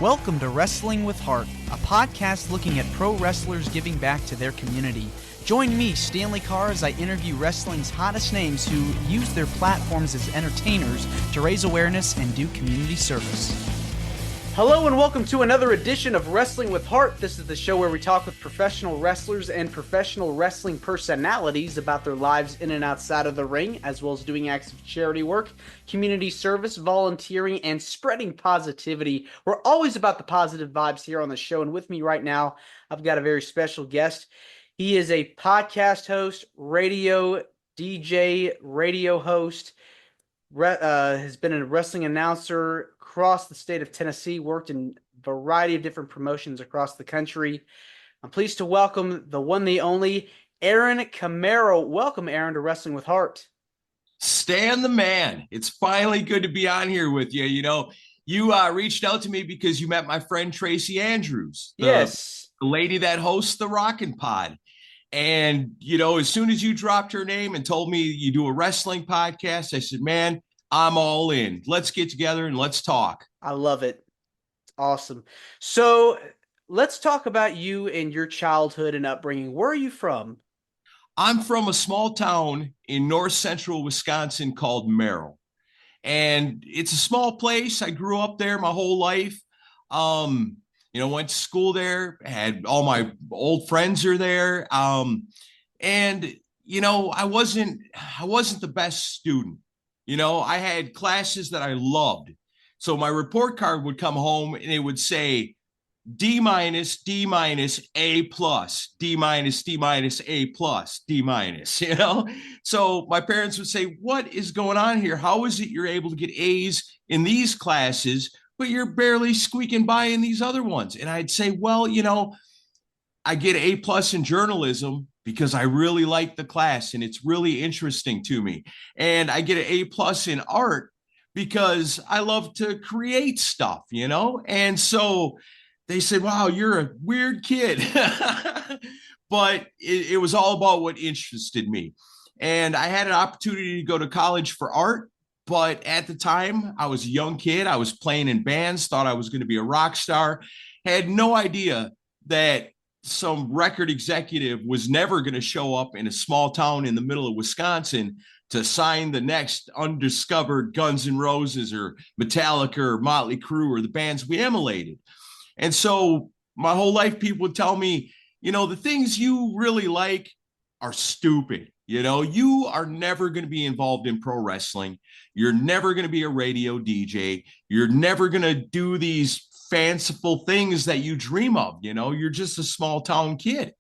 Welcome to Wrestling with Heart, a podcast looking at pro wrestlers giving back to their community. Join me, Stanley Carr, as I interview wrestling's hottest names who use their platforms as entertainers to raise awareness and do community service. Hello and welcome to another edition of Wrestling with Heart. This is the show where we talk with professional wrestlers and professional wrestling personalities about their lives in and outside of the ring, as well as doing acts of charity work, community service, volunteering, and spreading positivity. We're always about the positive vibes here on the show, and with me right now, I've got a very special guest. He is a podcast host, radio DJ, radio host, has been a wrestling announcer across the state of Tennessee, worked in a variety of different promotions across the country. I'm pleased to welcome the one, the only, Aaron Camaro. Welcome, Aaron, to Wrestling with Heart. Stan the man. It's finally good to be on here with you. You know, you reached out to me because you met my friend Tracy Andrews. The lady that hosts the Rockin' Pod. And, you know, as soon as you dropped her name and told me you do a wrestling podcast, I said, man, I'm all in. Let's get together and let's talk. I love it. It's awesome. So let's talk about you and your childhood and upbringing. Where are you from? I'm from a small town in north central Wisconsin called Merrill. And it's a small place. I grew up there my whole life. You know, went to school there, had all my old friends are there. And, you know, I wasn't the best student. You know, I had classes that I loved. So my report card would come home and it would say D minus, D minus, A plus, D minus, D minus, A plus, D minus, you know? So my parents would say, what is going on here? How is it you're able to get A's in these classes, but you're barely squeaking by in these other ones? And I'd say, well, you know, I get A plus in journalism because I really like the class and it's really interesting to me. And I get an A plus in art because I love to create stuff, you know? And so they said, wow, you're a weird kid. But it was all about what interested me. And I had an opportunity to go to college for art. But at the time, I was a young kid. I was playing in bands, thought I was going to be a rock star, had no idea that some record executive was never going to show up in a small town in the middle of Wisconsin to sign the next undiscovered Guns N' Roses or Metallica or Motley Crue or the bands we emulated. And so my whole life, people would tell me, you know, the things you really like are stupid. You know, you are never going to be involved in pro wrestling. You're never going to be a radio DJ. You're never going to do these fanciful things that you dream of. You know, you're just a small town kid.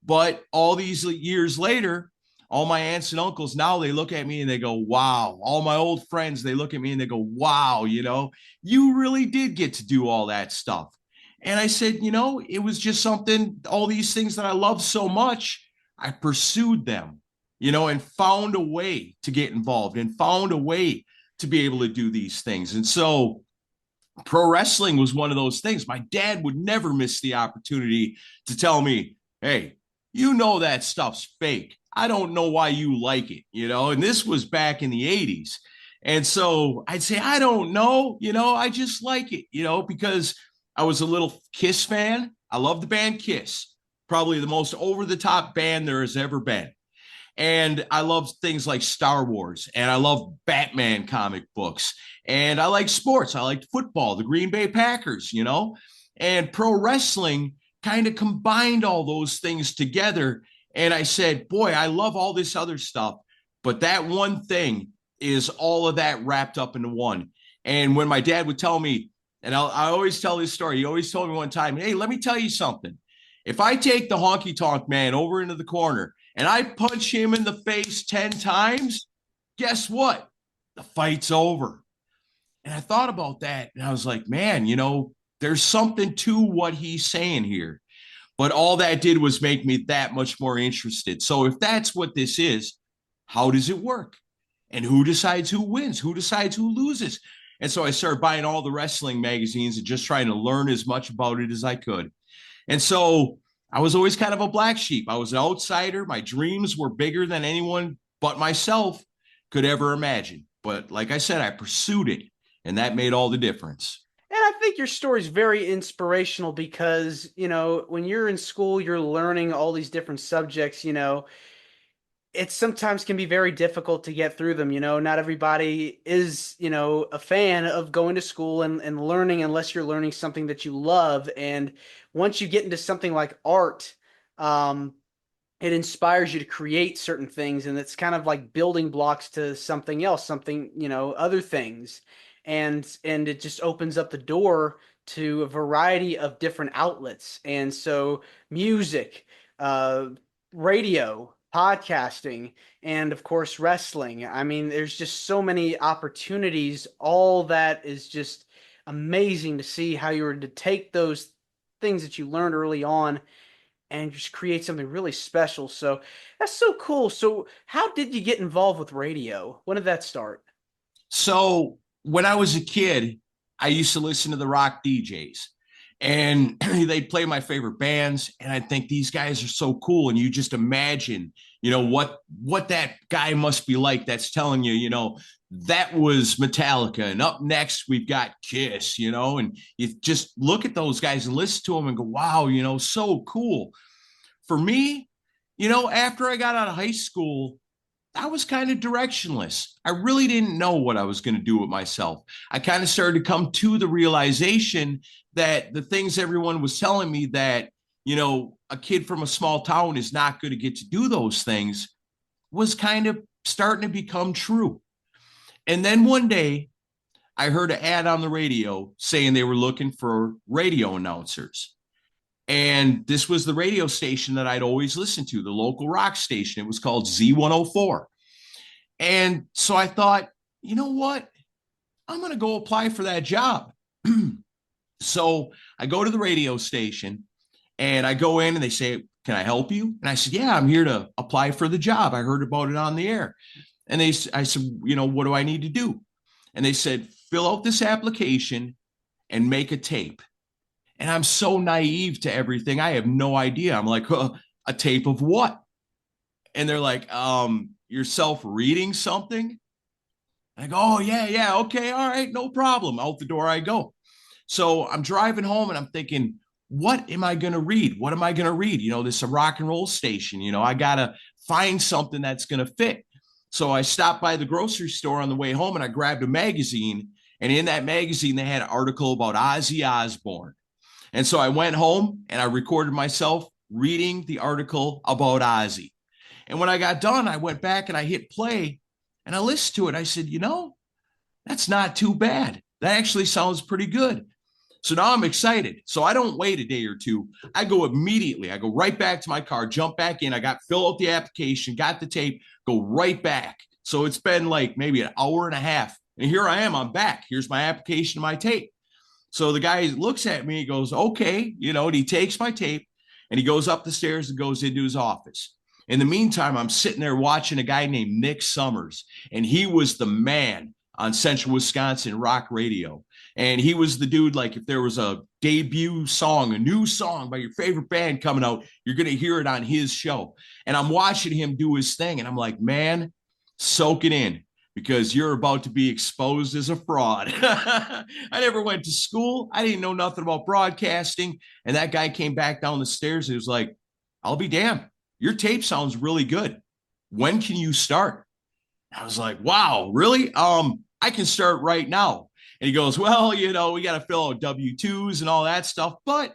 But all these years later, all my aunts and uncles, now they look at me and they go, wow. All my old friends, they look at me and they go, wow, you know, you really did get to do all that stuff. And I said, you know, it was just something, all these things that I love so much, I pursued them, you know, and found a way to get involved and found a way to be able to do these things. And so pro wrestling was one of those things. My dad would never miss the opportunity to tell me, hey, you know, that stuff's fake. I don't know why you like it, you know, and this was back in the 80s. And so I'd say, I don't know, you know, I just like it, you know, because I was a little Kiss fan. I love the band Kiss, probably the most over the top band there has ever been. And I love things like Star Wars, and I love Batman comic books, and I like sports. I like football, the Green Bay Packers, you know, and pro wrestling kind of combined all those things together. And I said, boy, I love all this other stuff, but that one thing is all of that wrapped up into one. And when my dad would tell me, and I always tell this story, he always told me one time, hey, let me tell you something. If I take the honky tonk man over into the corner and I punch him in the face 10 times, guess what? The fight's over. And I thought about that and I was like, man, you know, there's something to what he's saying here. But all that did was make me that much more interested. So if that's what this is, how does it work? And who decides who wins? Who decides who loses? And so I started buying all the wrestling magazines and just trying to learn as much about it as I could. And so I was always kind of a black sheep. I was an outsider. My dreams were bigger than anyone but myself could ever imagine. But like I said, I pursued it, and that made all the difference. And I think think your story is very inspirational because, when you're in school, you're learning all these different subjects, it sometimes can be very difficult to get through them. Not everybody is, a fan of going to school and learning unless you're learning something that you love. And once you get into something like art, um, it inspires you to create certain things, and it's kind of like building blocks to something else, something, other things. And it just opens up the door to a variety of different outlets. And so music, uh, radio, podcasting, and of course wrestling. I mean, there's just so many opportunities. All that is just amazing to see how you were to take those things that you learned early on and just create something really special. So that's so cool. So how did you get involved with radio? When did that start? So when I was a kid, I used to listen to the rock DJs, and they'd play my favorite bands. And I think these guys are so cool. And you just imagine, what that guy must be like that's telling you, that was Metallica. And up next, we've got Kiss, and you just look at those guys and listen to them and go, wow, so cool. For me, after I got out of high school, I was kind of directionless. I really didn't know what I was going to do with myself. I kind of started to come to the realization that the things everyone was telling me that, a kid from a small town is not going to get to do those things was kind of starting to become true. And then one day I heard an ad on the radio saying they were looking for radio announcers. And this was the radio station that I'd always listened to, the local rock station. It was called Z104. And so I thought, you know what? I'm going to go apply for that job. So I go to the radio station and I go in and they say, can I help you? And I said, yeah, I'm here to apply for the job. I heard about it on the air. And I said, what do I need to do? And they said, fill out this application and make a tape. And I'm so naive to everything. I have no idea. I'm like, a tape of what? And they're like, yourself reading something? And I go, oh, yeah. Okay. All right. No problem. Out the door I go. So I'm driving home and I'm thinking, what am I going to read? What am I going to read? This is a rock and roll station. I got to find something that's going to fit. So I stopped by the grocery store on the way home and I grabbed a magazine. And in that magazine, they had an article about Ozzy Osbourne. And so I went home and I recorded myself reading the article about Ozzy. And when I got done, I went back and I hit play and I listened to it. I said, that's not too bad. That actually sounds pretty good. So now I'm excited. So I don't wait a day or two. I go immediately. I go right back to my car, jump back in. I fill out the application, got the tape, go right back. So it's been like maybe an hour and a half. And here I am. I'm back. Here's my application, my tape. So the guy looks at me, he goes, okay, and he takes my tape and he goes up the stairs and goes into his office. In the meantime, I'm sitting there watching a guy named Nick Summers, and he was the man on Central Wisconsin rock radio. And he was the dude, like if there was a debut song, a new song by your favorite band coming out, you're going to hear it on his show. And I'm watching him do his thing. And I'm like, man, soak it in, because you're about to be exposed as a fraud. I never went to school. I didn't know nothing about broadcasting. And that guy came back down the stairs. He was like, I'll be damned. Your tape sounds really good. When can you start? I was like, wow, really? I can start right now. And he goes, well, we got to fill out W-2s and all that stuff. But,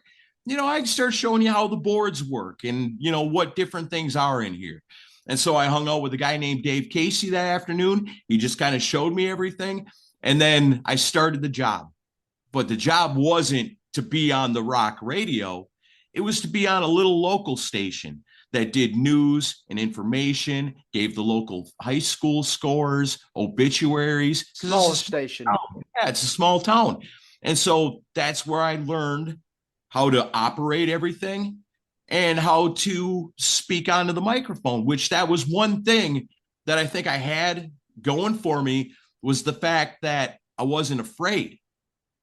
I can start showing you how the boards work and, what different things are in here. And so I hung out with a guy named Dave Casey that afternoon. He just kind of showed me everything. And then I started the job. But the job wasn't to be on the rock radio. It was to be on a little local station that did news and information, gave the local high school scores, obituaries. Small station. Yeah, it's a small town. And so that's where I learned how to operate everything and how to speak onto the microphone, which that was one thing that I think I had going for me, was the fact that I wasn't afraid.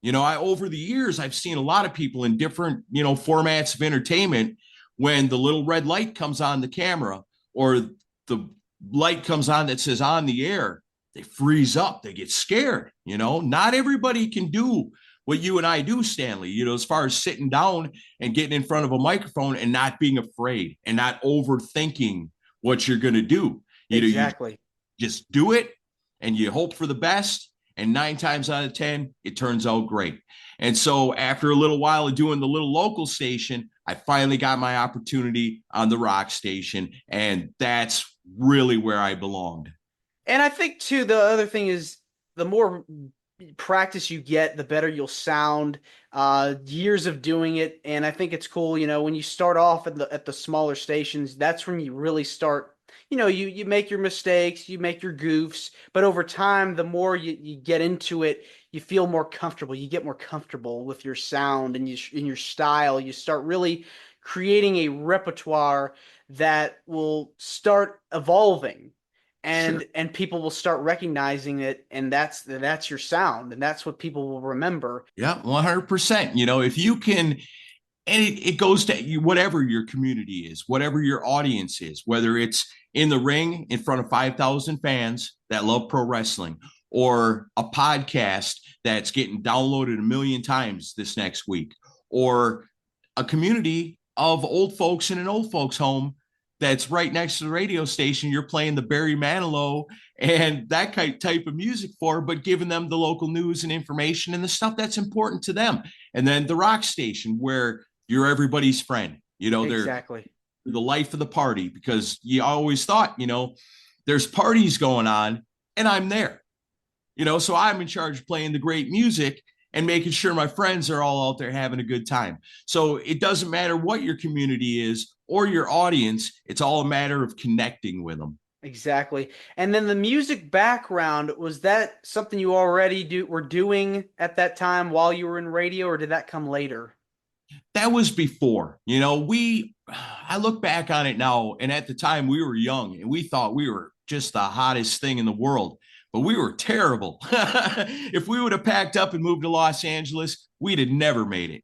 Over the years, I've seen a lot of people in different, formats of entertainment. When the little red light comes on the camera or the light comes on that says on the air, they freeze up, they get scared. Not everybody can do what you and I do, Stanley, as far as sitting down and getting in front of a microphone and not being afraid and not overthinking what you're going to do. Exactly. You just do it and you hope for the best. And 9 times out of 10, it turns out great. And so after a little while of doing the little local station, I finally got my opportunity on the rock station. And that's really where I belonged. And I think, too, the other thing is the more practice you get, the better you'll sound. Years of doing it. And I think it's cool, when you start off at the smaller stations, that's when you really start. You make your mistakes, you make your goofs, but over time, the more you get into it, you feel more comfortable. You get more comfortable with your sound and your style. You start really creating a repertoire that will start evolving, and people will start recognizing it, and that's your sound, and that's what people will remember. Yeah, 100%. If you can. And it goes to whatever your community is, whatever your audience is, whether it's in the ring in front of 5,000 fans that love pro wrestling, or a podcast that's getting downloaded 1,000,000 times this next week, or a community of old folks in an old folks home that's right next to the radio station. You're playing the Barry Manilow and that type of music for, but giving them the local news and information and the stuff that's important to them. And then the rock station where you're everybody's friend, Exactly. They're the life of the party, because you always thought, there's parties going on and I'm there, so I'm in charge of playing the great music and making sure my friends are all out there having a good time. So it doesn't matter what your community is or your audience. It's all a matter of connecting with them. Exactly. And then the music background, was that something you already were doing at that time while you were in radio, or did that come later? That was before, I look back on it now, and at the time we were young and we thought we were just the hottest thing in the world, but we were terrible. If we would have packed up and moved to Los Angeles, we'd have never made it.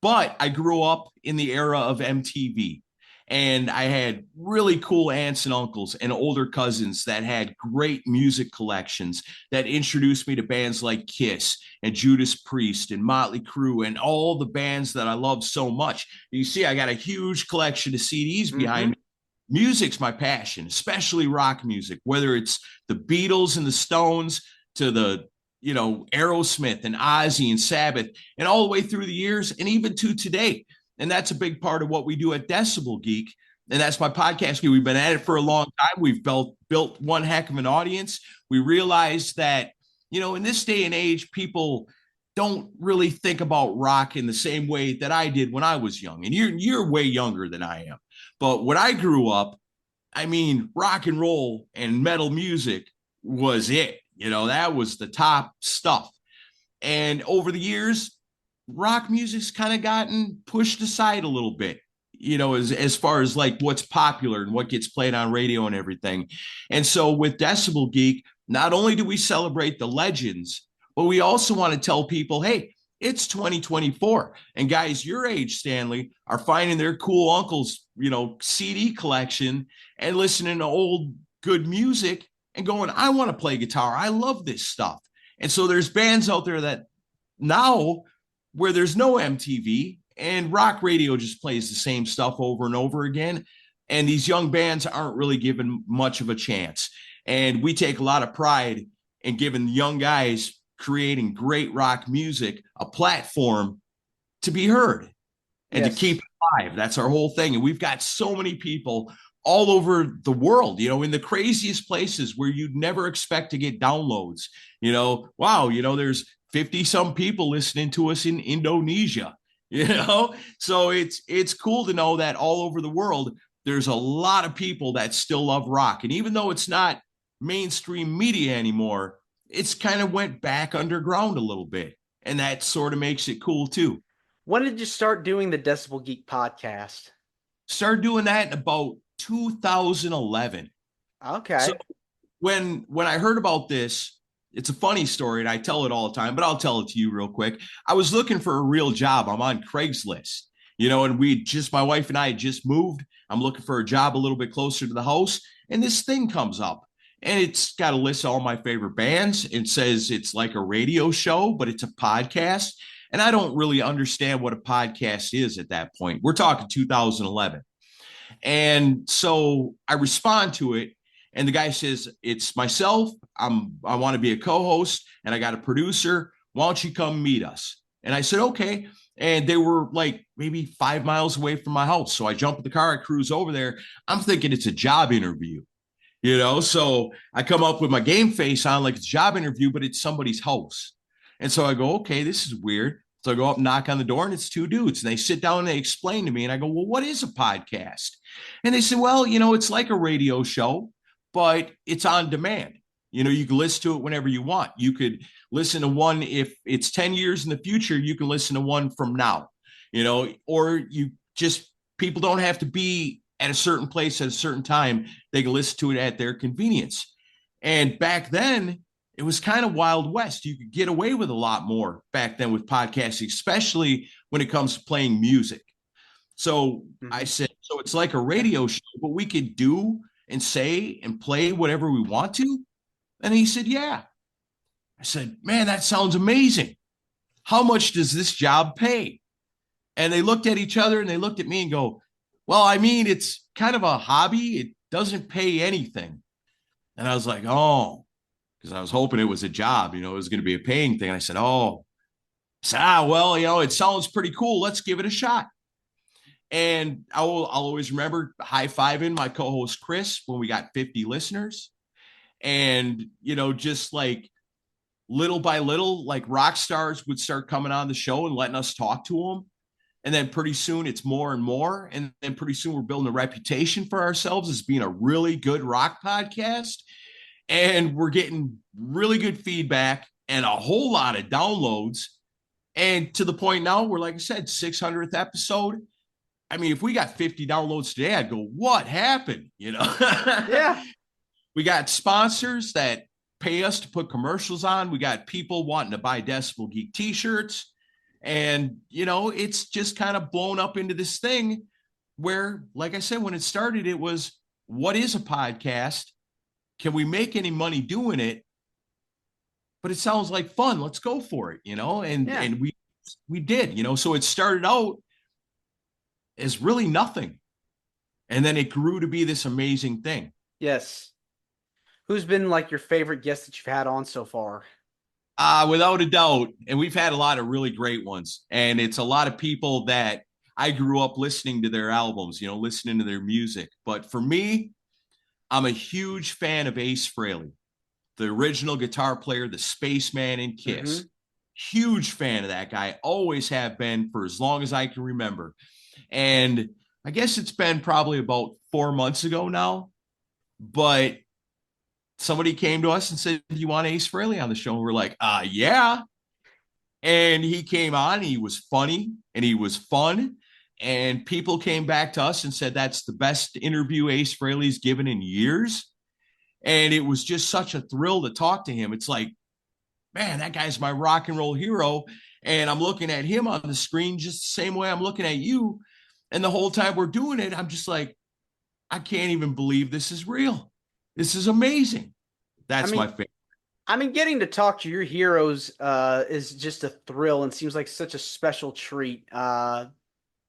But I grew up in the era of MTV. And I had really cool aunts and uncles and older cousins that had great music collections that introduced me to bands like Kiss and Judas Priest and Motley Crue and all the bands that I love so much. You see, I got a huge collection of CDs behind me. Music's my passion, especially rock music, whether it's the Beatles and the Stones to the Aerosmith and Ozzy and Sabbath, and all the way through the years and even to today. And that's a big part of what we do at Decibel Geek. And that's my podcast. We've been at it for a long time. We've built one heck of an audience. We realized that, in this day and age, people don't really think about rock in the same way that I did when I was young. And you're way younger than I am. But when I grew up, rock and roll and metal music was it. That was the top stuff. And over the years, rock music's kind of gotten pushed aside a little bit, as far as like what's popular and what gets played on radio and everything. And so with Decibel Geek, not only do we celebrate the legends, but we also want to tell people, hey, it's 2024. And guys your age, Stanley, are finding their cool uncle's, CD collection and listening to old good music and going, I want to play guitar. I love this stuff. And so there's bands out there that now, where there's no MTV and rock radio just plays the same stuff over and over again. And these young bands aren't really given much of a chance. And we take a lot of pride in giving young guys creating great rock music a platform to be heard and to keep it alive. That's our whole thing. And we've got so many people all over the world, in the craziest places where you'd never expect to get downloads. Wow, there's 50 some people listening to us in Indonesia, so it's cool to know that all over the world, there's a lot of people that still love rock. And even though it's not mainstream media anymore, it's kind of went back underground a little bit. And that sort of makes it cool too. When did you start doing the Decibel Geek podcast? Started doing that in about 2011. Okay. So when I heard about this, it's a funny story, and I tell it all the time, but I'll tell it to you real quick. I was looking for a real job. I'm on Craigslist, and my wife and I had just moved. I'm looking for a job a little bit closer to the house, and this thing comes up. And it's got a list of all my favorite bands. It says it's like a radio show, but it's a podcast. And I don't really understand what a podcast is at that point. We're talking 2011. And so I respond to it. And the guy says, it's myself. I want to be a co-host and I got a producer. Why don't you come meet us? And I said, okay. And they were like maybe 5 miles away from my house. So I jump in the car, I cruise over there. I'm thinking it's a job interview, so I come up with my game face on like it's a job interview, but it's somebody's house. And so I go, okay, this is weird. So I go up and knock on the door and it's 2 dudes and they sit down and they explain to me and I go, well, what is a podcast? And they said, well, it's like a radio show, but it's on demand. You can listen to it whenever you want. You could listen to one if it's 10 years in the future, you can listen to one from now, or people don't have to be at a certain place at a certain time. They can listen to it at their convenience. And back then, it was kind of Wild West. You could get away with a lot more back then with podcasting, especially when it comes to playing music. So I said, so it's like a radio show, but we could do and say and play whatever we want to. And he said, yeah. I said, man, that sounds amazing. How much does this job pay? And they looked at each other and they looked at me and go, well, I mean, it's kind of a hobby. It doesn't pay anything. And I was like, oh, because I was hoping it was a job, it was going to be a paying thing. And I said, well, it sounds pretty cool. Let's give it a shot. And I'll always remember high-fiving my co-host Chris when we got 50 listeners. And, just like little by little, like rock stars would start coming on the show and letting us talk to them. And then pretty soon it's more and more. And then pretty soon we're building a reputation for ourselves as being a really good rock podcast. And we're getting really good feedback and a whole lot of downloads. And to the point now where, like I said, 600th episode. I mean, if we got 50 downloads today, I'd go, what happened? Yeah. We got sponsors that pay us to put commercials on. We got people wanting to buy Decibel Geek t-shirts. And, it's just kind of blown up into this thing where, like I said, when it started, it was, what is a podcast? Can we make any money doing it? But it sounds like fun. Let's go for it, and we did, so it started out as really nothing. And then it grew to be this amazing thing. Yes. Who's been like your favorite guest that you've had on so far? Without a doubt. And we've had a lot of really great ones. And it's a lot of people that I grew up listening to their albums, listening to their music. But for me, I'm a huge fan of Ace Frehley, the original guitar player, the spaceman in Kiss. Mm-hmm. Huge fan of that guy. Always have been for as long as I can remember. And I guess it's been probably about 4 months ago now, but somebody came to us and said, do you want Ace Frehley on the show? And we're like, yeah. And he came on, and he was funny and he was fun. And people came back to us and said, that's the best interview Ace Frehley's given in years. And it was just such a thrill to talk to him. It's like, man, that guy's my rock and roll hero. And I'm looking at him on the screen just the same way I'm looking at you. And the whole time we're doing it, I'm just like, I can't even believe this is real. This is amazing. That's my favorite. I mean, getting to talk to your heroes is just a thrill and seems like such a special treat.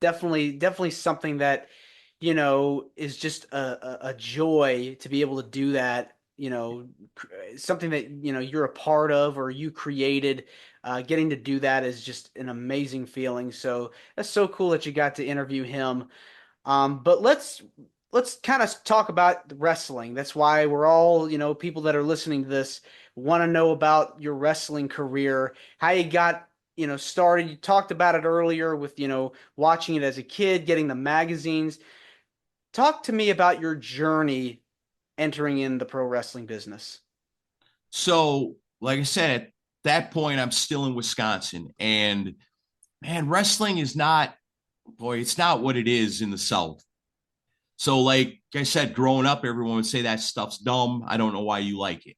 Definitely something that, is just a joy to be able to do that. Something that, you're a part of or you created. Getting to do that is just an amazing feeling. So that's so cool that you got to interview him. But let's kind of talk about wrestling. That's why we're all, people that are listening to this want to know about your wrestling career, how you got, started. You talked about it earlier with, watching it as a kid, getting the magazines. Talk to me about your journey entering in the pro wrestling business. So, like I said, at that point, I'm still in Wisconsin, and man, wrestling is it's not what it is in the South. So like I said, growing up, everyone would say that stuff's dumb. I don't know why you like it.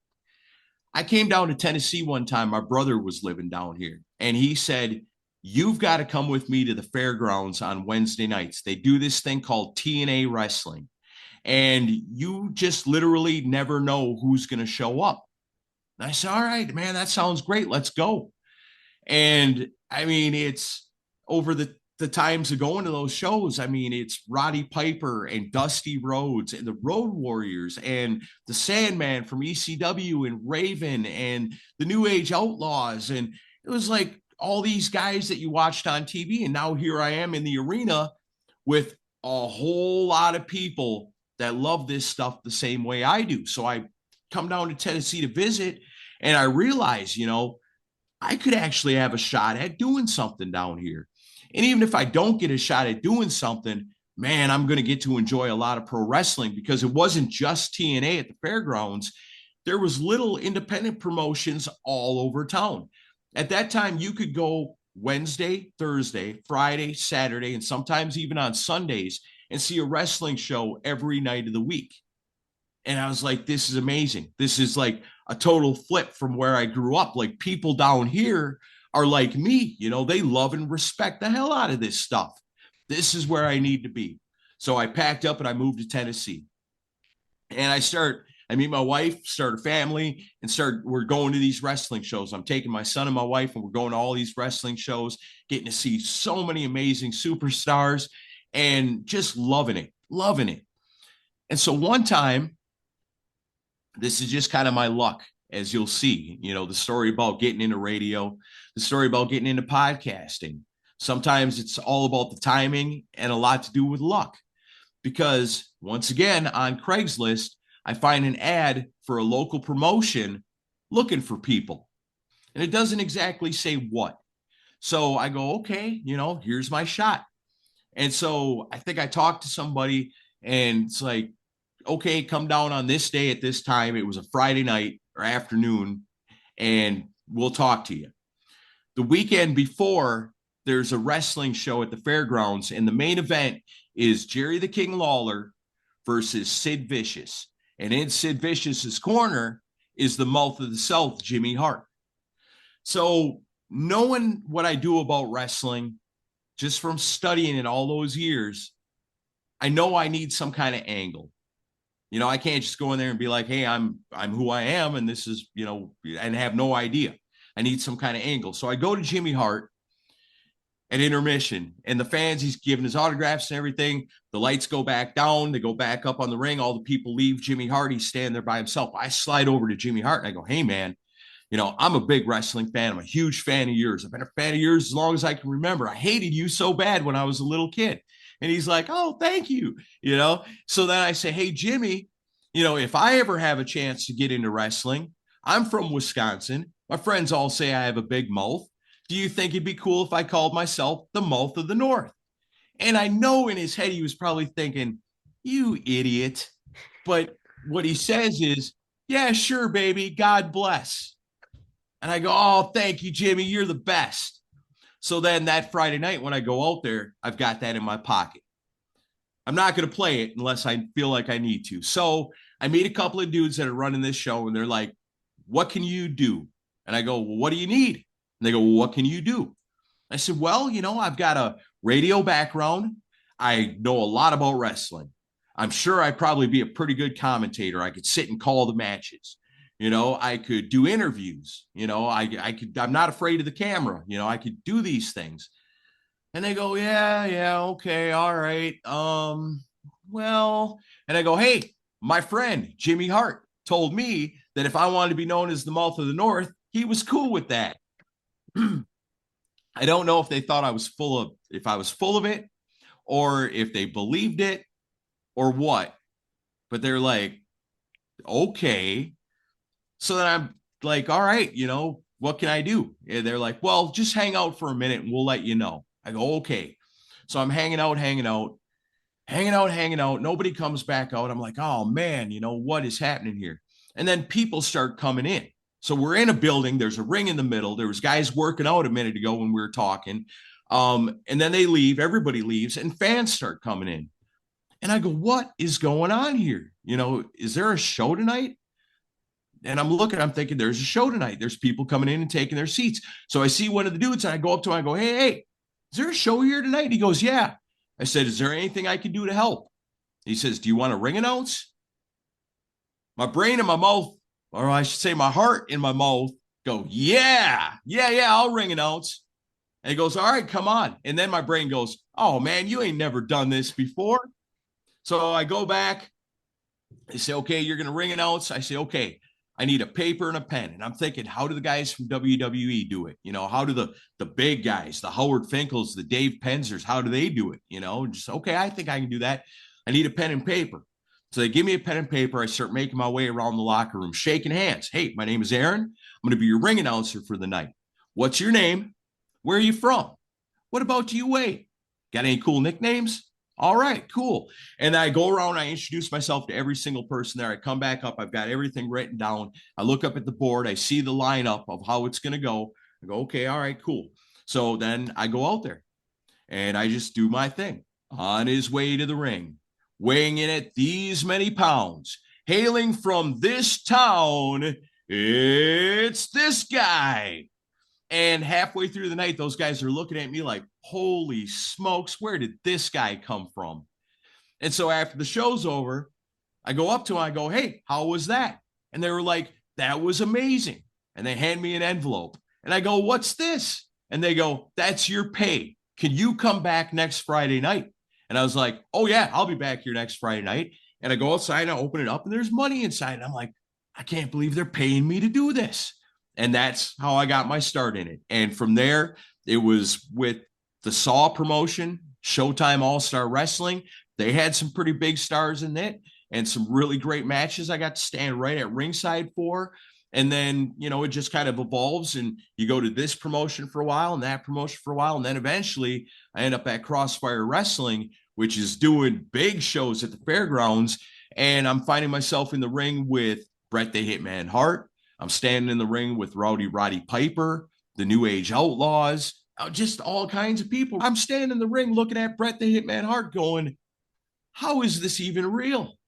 I came down to Tennessee one time. My brother was living down here, and he said, you've got to come with me to the fairgrounds on Wednesday nights. They do this thing called TNA wrestling. and you just literally never know who's going to show up. And I said, all right, man, that sounds great. Let's go. And I mean, it's over the times of going to those shows. I mean, it's Roddy Piper and Dusty Rhodes and the Road Warriors and the Sandman from ECW and Raven and the New Age Outlaws. And it was like all these guys that you watched on TV. And now here I am in the arena with a whole lot of people that love this stuff the same way I do. So I come down to Tennessee to visit, and I realize, I could actually have a shot at doing something down here. And even if I don't get a shot at doing something, man, I'm going to get to enjoy a lot of pro wrestling, because it wasn't just TNA at the fairgrounds. There was little independent promotions all over town. At that time, you could go Wednesday, Thursday, Friday, Saturday, and sometimes even on Sundays and see a wrestling show every night of the week. And I was like, this is amazing. This is like a total flip from where I grew up. Like, people down here are like me, they love and respect the hell out of this stuff. This is where I need to be. So I packed up and I moved to Tennessee. And I meet my wife, start a family, and we're going to these wrestling shows. I'm taking my son and my wife, and we're going to all these wrestling shows, getting to see so many amazing superstars and just loving it. And so one time, this is just kind of my luck, as you'll see, the story about getting into radio, the story about getting into podcasting. Sometimes it's all about the timing and a lot to do with luck, because once again, on Craigslist, I find an ad for a local promotion looking for people, and it doesn't exactly say what. So I go, okay, here's my shot. And so I think I talked to somebody, and it's like, okay, come down on this day at this time. It was a Friday night or afternoon, and we'll talk to you. The weekend before, there's a wrestling show at the fairgrounds, and the main event is Jerry the King Lawler versus Sid Vicious. And in Sid Vicious's corner is the mouth of the South, Jimmy Hart. So knowing what I do about wrestling, just from studying it all those years, I know I need some kind of angle. I can't just go in there and be like, hey, I'm who I am, and this is, and have no idea. I need some kind of angle. So I go to Jimmy Hart at intermission, and the fans, he's giving his autographs and everything. The lights go back down. They go back up on the ring. All the people leave. Jimmy Hart, he's standing there by himself. I slide over to Jimmy Hart, and I go, hey, man, I'm a big wrestling fan. I'm a huge fan of yours. I've been a fan of yours as long as I can remember. I hated you so bad when I was a little kid. And he's like, oh, thank you. So then I say, hey, Jimmy, if I ever have a chance to get into wrestling, I'm from Wisconsin. My friends all say I have a big mouth. Do you think it'd be cool if I called myself the Mouth of the North? And I know in his head, he was probably thinking, you idiot. But what he says is, yeah, sure, baby. God bless. And I go, oh, thank you, Jimmy. You're the best. So then that Friday night when I go out there, I've got that in my pocket. I'm not going to play it unless I feel like I need to. So I meet a couple of dudes that are running this show, and they're like, what can you do? And I go, well, what do you need? And they go, well, what can you do? I said, well, I've got a radio background. I know a lot about wrestling. I'm sure I'd probably be a pretty good commentator. I could sit and call the matches. I could do interviews. I'm not afraid of the camera. I could do these things. And they go, yeah, okay, all right. Well, and I go, hey, my friend Jimmy Hart told me that if I wanted to be known as the Mouth of the North, he was cool with that. I don't know if they thought I was full of it, or if they believed it, or what. But they're like, okay. So then I'm like, all right, what can I do? And they're like, well, just hang out for a minute and we'll let you know. I go, okay. So I'm hanging out. Nobody comes back out. I'm like, oh man, what is happening here? And then people start coming in. So we're in a building. There's a ring in the middle. There was guys working out a minute ago when we were talking. And then they leave. Everybody leaves, and fans start coming in. And I go, what is going on here? Is there a show tonight? And I'm thinking there's a show tonight. There's people coming in and taking their seats. So I see one of the dudes, and I go up to him. I go, hey, is there a show here tonight? And he goes, yeah. I said, is there anything I can do to help? He says, do you want a ring announce? My brain and my mouth, or I should say my heart and my mouth go, yeah, I'll ring announce. And he goes, all right, come on. And then my brain goes, oh man, you ain't never done this before. So I go back. They say, okay, you're going to ring announce. I say, okay, I need a paper and a pen. And I'm thinking, how do the guys from WWE do it? How do the big guys, the Howard Finkles, the Dave Penzers, how do they do it? Just, okay, I think I can do that. I need a pen and paper. So they give me a pen and paper. I start making my way around the locker room, shaking hands. Hey, my name is Aaron. I'm going to be your ring announcer for the night. What's your name? Where are you from? What about you weigh? Got any cool nicknames? All right, cool. And I go around, I introduce myself to every single person there. I come back up, I've got everything written down. I look up at the board, I see the lineup of how it's going to go. I go, okay, all right, cool. So then I go out there and I just do my thing. On his way to the ring, weighing in at these many pounds, hailing from this town, it's this guy. And halfway through the night, those guys are looking at me like, holy smokes, where did this guy come from? And so after the show's over, I go up to him, I go, hey, how was that? And they were like, that was amazing. And they hand me an envelope. And I go, what's this? And they go, that's your pay. Can you come back next Friday night? And I was like, oh yeah, I'll be back here next Friday night. And I go outside and I open it up and there's money inside. And I'm like, I can't believe they're paying me to do this. And that's how I got my start in it. And from there, it was with the Saw promotion, Showtime All-Star Wrestling. They had some pretty big stars in it and some really great matches I got to stand right at ringside for. And then, it just kind of evolves and you go to this promotion for a while and that promotion for a while. And then eventually I end up at Crossfire Wrestling, which is doing big shows at the fairgrounds. And I'm finding myself in the ring with Bret the Hitman Hart. I'm standing in the ring with Roddy Piper, the New Age Outlaws, just all kinds of people. I'm standing in the ring looking at Bret the Hitman Hart going, how is this even real?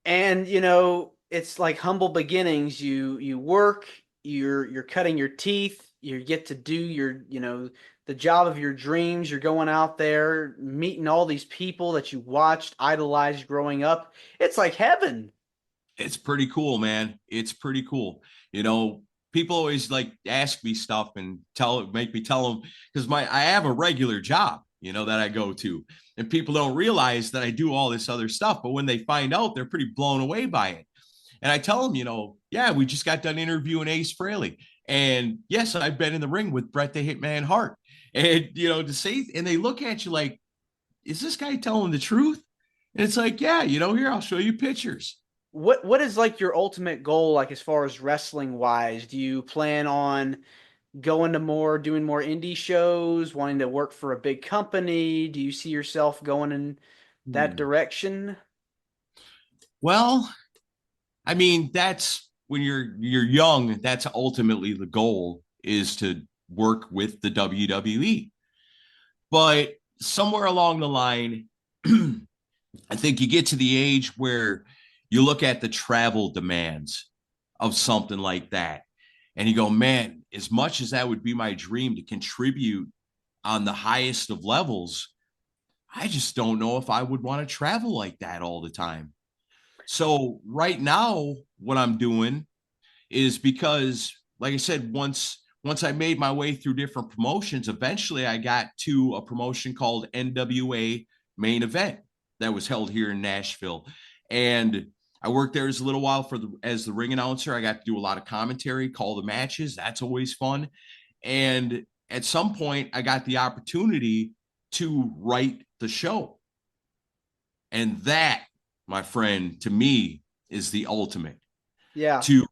And, it's like humble beginnings. You work, you're cutting your teeth, you get to do your, the job of your dreams. You're going out there, meeting all these people that you watched, idolized growing up. It's like heaven. It's pretty cool, man. It's pretty cool. People always like ask me stuff and make me tell them because I have a regular job, that I go to, and people don't realize that I do all this other stuff. But when they find out, they're pretty blown away by it. And I tell them, yeah, we just got done interviewing Ace Frehley, and yes, I've been in the ring with Bret the Hitman Hart, and to say, and they look at you like, is this guy telling the truth? And it's like, yeah, here, I'll show you pictures. What is like your ultimate goal, like as far as wrestling wise? Do you plan on doing more indie shows, wanting to work for a big company? Do you see yourself going in that direction? Well, I mean, that's when you're young, that's ultimately the goal, is to work with the WWE. But somewhere along the line, I think you get to the age where you look at the travel demands of something like that and you go, man, as much as that would be my dream to contribute on the highest of levels, I just don't know if I would want to travel like that all the time. So right now, what I'm doing is, because, like I said, once I made my way through different promotions, eventually I got to a promotion called NWA Main Event that was held here in Nashville. And I worked there as a little while as the ring announcer. I got to do a lot of commentary, call the matches. That's always fun. And at some point, I got the opportunity to write the show. And that, my friend, to me, is the ultimate. Yeah. To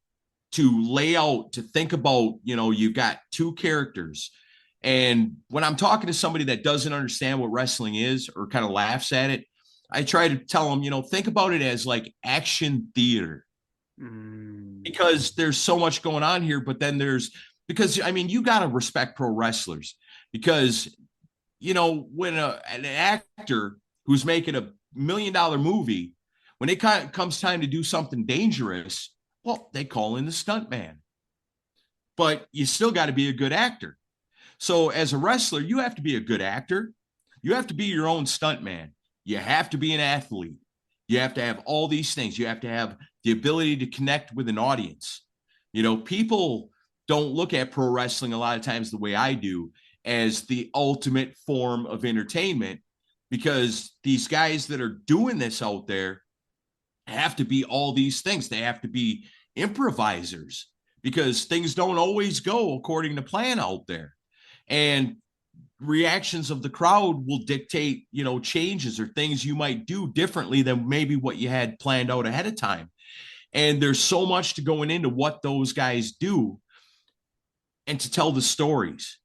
lay out, to think about, you've got two characters. And when I'm talking to somebody that doesn't understand what wrestling is or kind of laughs at it, I try to tell them, think about it as like action theater, because there's so much going on here. But then because you got to respect pro wrestlers, because, when an actor who's making $1 million movie, when it comes time to do something dangerous, well, they call in the stunt man, but you still got to be a good actor. So as a wrestler, you have to be a good actor. You have to be your own stunt man. You have to be an athlete. You have to have all these things. You have to have the ability to connect with an audience. People don't look at pro wrestling a lot of times the way I do, as the ultimate form of entertainment, because these guys that are doing this out there have to be all these things. They have to be improvisers, because things don't always go according to plan out there. And reactions of the crowd will dictate, changes or things you might do differently than maybe what you had planned out ahead of time. And there's so much to going into what those guys do and to tell the stories,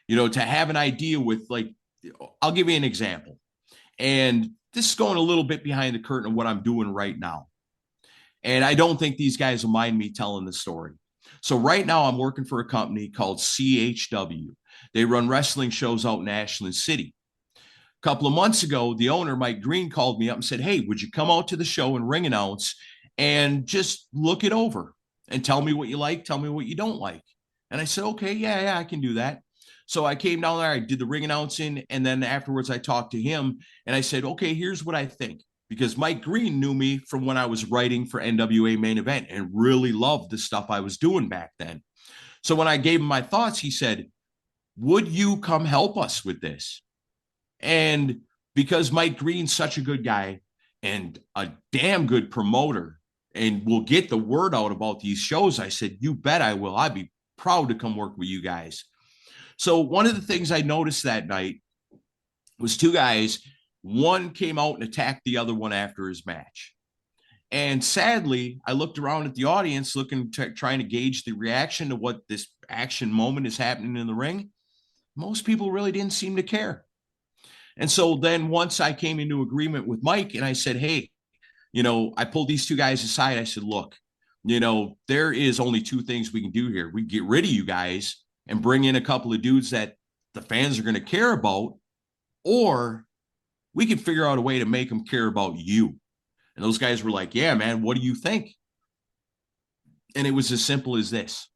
to have an idea with, like, I'll give you an example. And this is going a little bit behind the curtain of what I'm doing right now. And I don't think these guys will mind me telling the story. So right now I'm working for a company called CHW. They run wrestling shows out in Ashland City. A couple of months ago, the owner, Mike Green, called me up and said, "Hey, would you come out to the show and ring announce and just look it over and tell me what you like, tell me what you don't like?" And I said, "Okay, yeah, I can do that." So I came down there, I did the ring announcing, and then afterwards I talked to him and I said, "Okay, here's what I think." Because Mike Green knew me from when I was writing for NWA Main Event and really loved the stuff I was doing back then. So when I gave him my thoughts, he said, "Would you come help us with this?" And because Mike Green's such a good guy and a damn good promoter and will get the word out about these shows, I said, "You bet I will. I'd be proud to come work with you guys." So one of the things I noticed that night was two guys. One came out and attacked the other one after his match. And sadly, I looked around at the audience trying to gauge the reaction to what this action moment is happening in the ring. Most people really didn't seem to care. And so then once I came into agreement with Mike and I said, "Hey, I pulled these two guys aside. I said, look, there is only two things we can do here. We get rid of you guys and bring in a couple of dudes that the fans are going to care about, or we can figure out a way to make them care about you." And those guys were like, "Yeah, man, what do you think?" And it was as simple as this.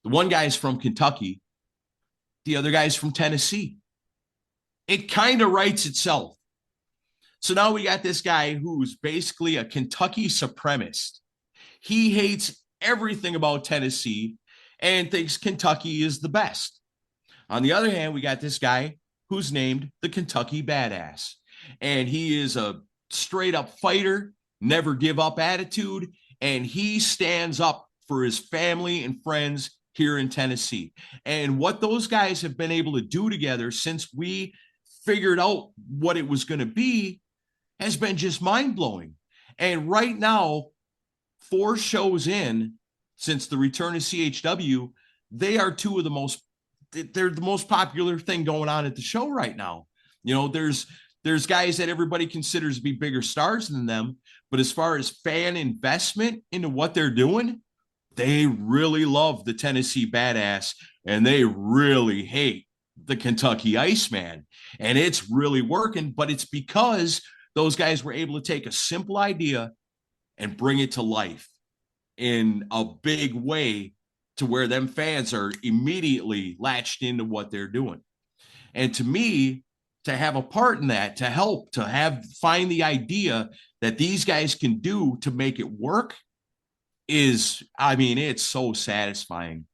The one guy's from Kentucky. The other guy's from Tennessee. It kind of writes itself. So now we got this guy who's basically a Kentucky supremacist. He hates everything about Tennessee and thinks Kentucky is the best. On the other hand, we got this guy who's named the Kentucky Badass. And he is a straight up fighter, never give up attitude, and he stands up for his family and friends here in Tennessee. And what those guys have been able to do together since we figured out what it was going to be has been just mind-blowing. And right now, 4 shows in since the return of CHW, they are they're the most popular thing going on at the show right now. There's guys that everybody considers to be bigger stars than them, but as far as fan investment into what they're doing, they really love the Tennessee Badass and they really hate the Kentucky Iceman. And it's really working, but it's because those guys were able to take a simple idea and bring it to life in a big way to where them fans are immediately latched into what they're doing. And to me, to have a part in that, to help, find the idea that these guys can do to make it work it's so satisfying.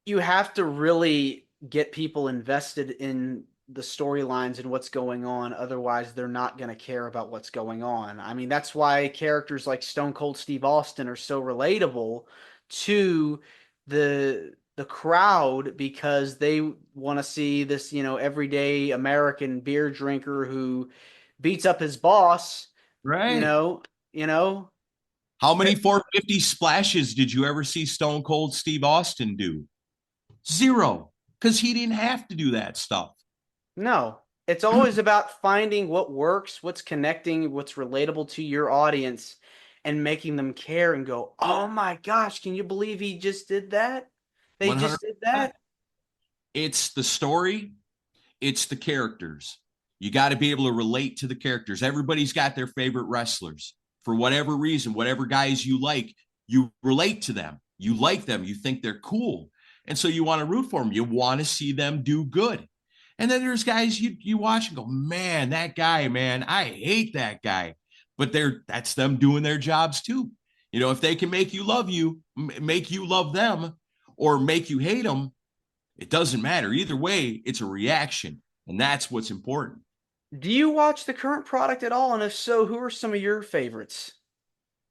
You have to really get people invested in the storylines and what's going on. Otherwise, they're not going to care about what's going on. I mean, that's why characters like Stone Cold Steve Austin are so relatable to the crowd, because they want to see this, everyday American beer drinker who beats up his boss. Right. How many 450 splashes did you ever see Stone Cold Steve Austin do? 0, because he didn't have to do that stuff. No, it's always about finding what works, what's connecting, what's relatable to your audience, and making them care and go, "Oh my gosh, can you believe he just did that? They 100%. Just did that." It's the story. It's the characters. You got to be able to relate to the characters. Everybody's got their favorite wrestlers. For whatever reason, whatever guys you like, you relate to them. You like them. You think they're cool. And so you want to root for them. You want to see them do good. And then there's guys you watch and go, man, that guy, man, I hate that guy. But that's them doing their jobs too. If they can make you, make you love them, or make you hate them, it doesn't matter. Either way, it's a reaction. And that's what's important. Do you watch the current product at all? And if so, who are some of your favorites?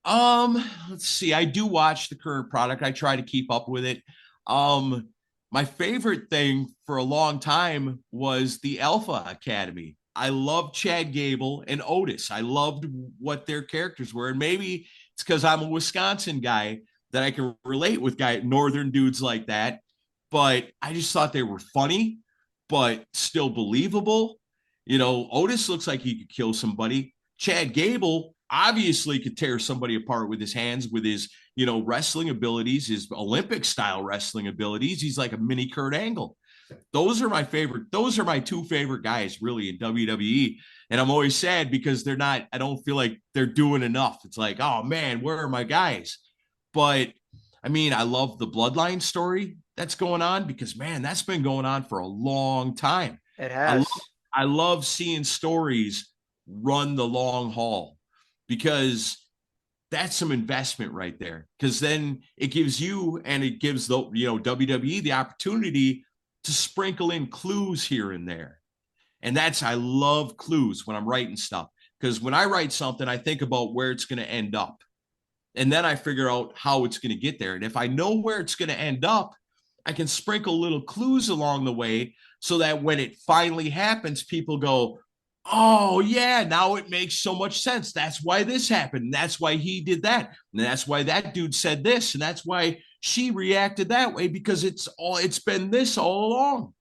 Let's see. I do watch the current product. I try to keep up with it. Um, my favorite thing for a long time was the Alpha Academy. I loved Chad Gable and Otis. I loved what their characters were. And maybe it's because I'm a Wisconsin guy that I can relate with northern dudes like that. But I just thought they were funny, but still believable. Otis looks like he could kill somebody. Chad Gable obviously could tear somebody apart with his hands, with his, wrestling abilities, his Olympic style wrestling abilities. He's like a mini Kurt Angle. Those are my favorite. Those are my two favorite guys really in WWE. And I'm always sad because I don't feel like they're doing enough. It's like, oh man, where are my guys? But I mean, I love the bloodline story that's going on because man, that's been going on for a long time. It has. I love seeing stories run the long haul because that's some investment right there. Because then it gives you and it gives the WWE the opportunity to sprinkle in clues here and there. And I love clues when I'm writing stuff. Because when I write something, I think about where it's going to end up. And then I figure out how it's going to get there. And if I know where it's going to end up, I can sprinkle little clues along the way so that when it finally happens, people go, oh, yeah, now it makes so much sense. That's why this happened. And that's why he did that. And that's why that dude said this. And that's why she reacted that way because it's been this all along.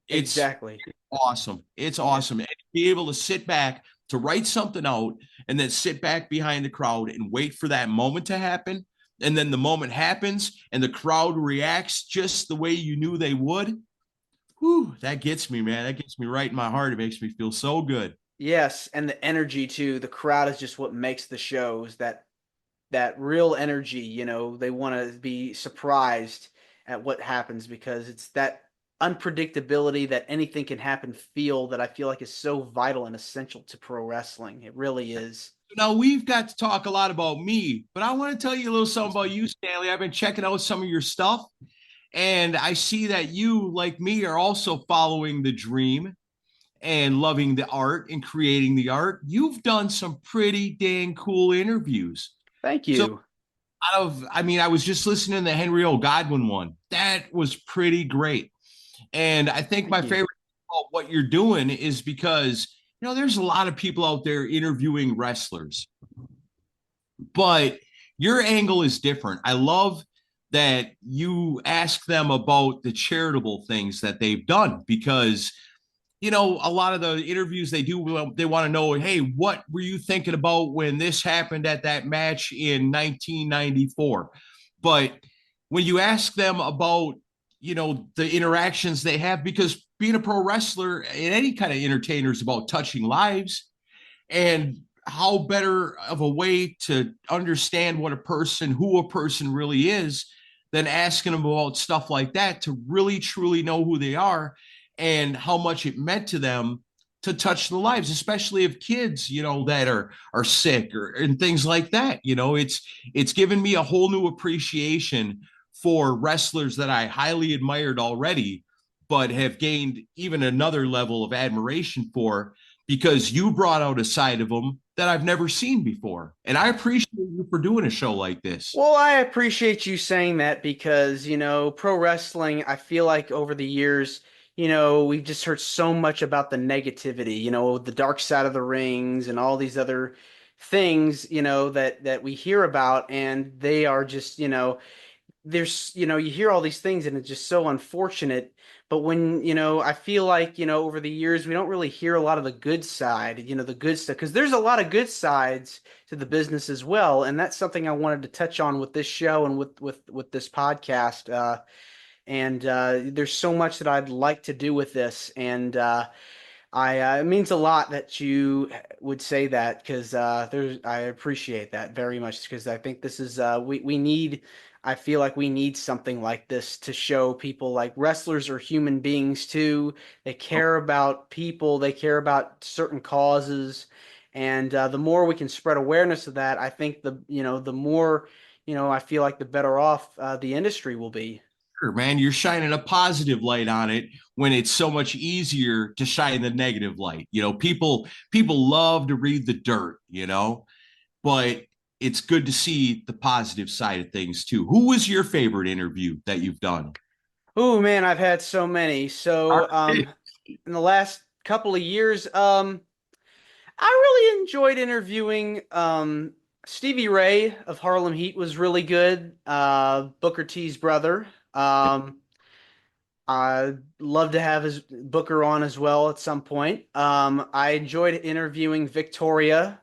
Exactly. Awesome. It's awesome. And to be able to sit back to write something out and then sit back behind the crowd and wait for that moment to happen. And then the moment happens and the crowd reacts just the way you knew they would. Whew, that gets me, man. That gets me right in my heart. It makes me feel so good. Yes, and the energy too. The crowd is just what makes the shows. That real energy, they want to be surprised at what happens because it's that unpredictability that anything can happen feel that I feel like is so vital and essential to pro wrestling. It really is. Now we've got to talk a lot about me, but I want to tell you a little something about you, Stanley. I've been checking out some of your stuff, and I see that you, like me, are also following the dream and loving the art and creating the art. You've done some pretty dang cool interviews. Thank you. So I was just listening to the Henry O. Godwin one. That was pretty great. And I think my favorite about what you're doing is because, there's a lot of people out there interviewing wrestlers, but your angle is different. I love that you ask them about the charitable things that they've done because, a lot of the interviews they do, they want to know, hey, what were you thinking about when this happened at that match in 1994? But when you ask them about, the interactions they have, because being a pro wrestler and any kind of entertainer is about touching lives, and how better of a way to understand who a person really is than asking them about stuff like that to really truly know who they are and how much it meant to them to touch the lives, especially of kids, that are sick and things like that. It's given me a whole new appreciation for wrestlers that I highly admired already, but have gained even another level of admiration for because you brought out a side of them that I've never seen before. And I appreciate you for doing a show like this. Well, I appreciate you saying that because, pro wrestling, I feel like over the years, we've just heard so much about the negativity, the dark side of the rings and all these other things, that we hear about. And they are just, there's, you hear all these things and it's just so unfortunate. But when, I feel like, over the years, we don't really hear a lot of the good side, the good stuff, because there's a lot of good sides to the business as well. And that's something I wanted to touch on with this show and with this podcast. And there's so much that I'd like to do with this. And it means a lot that you would say that because I appreciate that very much because I think this is we need I feel like we need something like this to show people like wrestlers are human beings too. They care about people, they care about certain causes, and the more we can spread awareness of that, I think the more I feel like the better off the industry will be. Sure, man, you're shining a positive light on it when it's so much easier to shine the negative light. People love to read the dirt, but it's good to see the positive side of things too. Who was your favorite interview that you've done? Oh man, I've had so many. So in the last couple of years, I really enjoyed interviewing Stevie Ray of Harlem Heat was really good. Booker T's brother. I'd love to have his Booker on as well at some point. I enjoyed interviewing Victoria.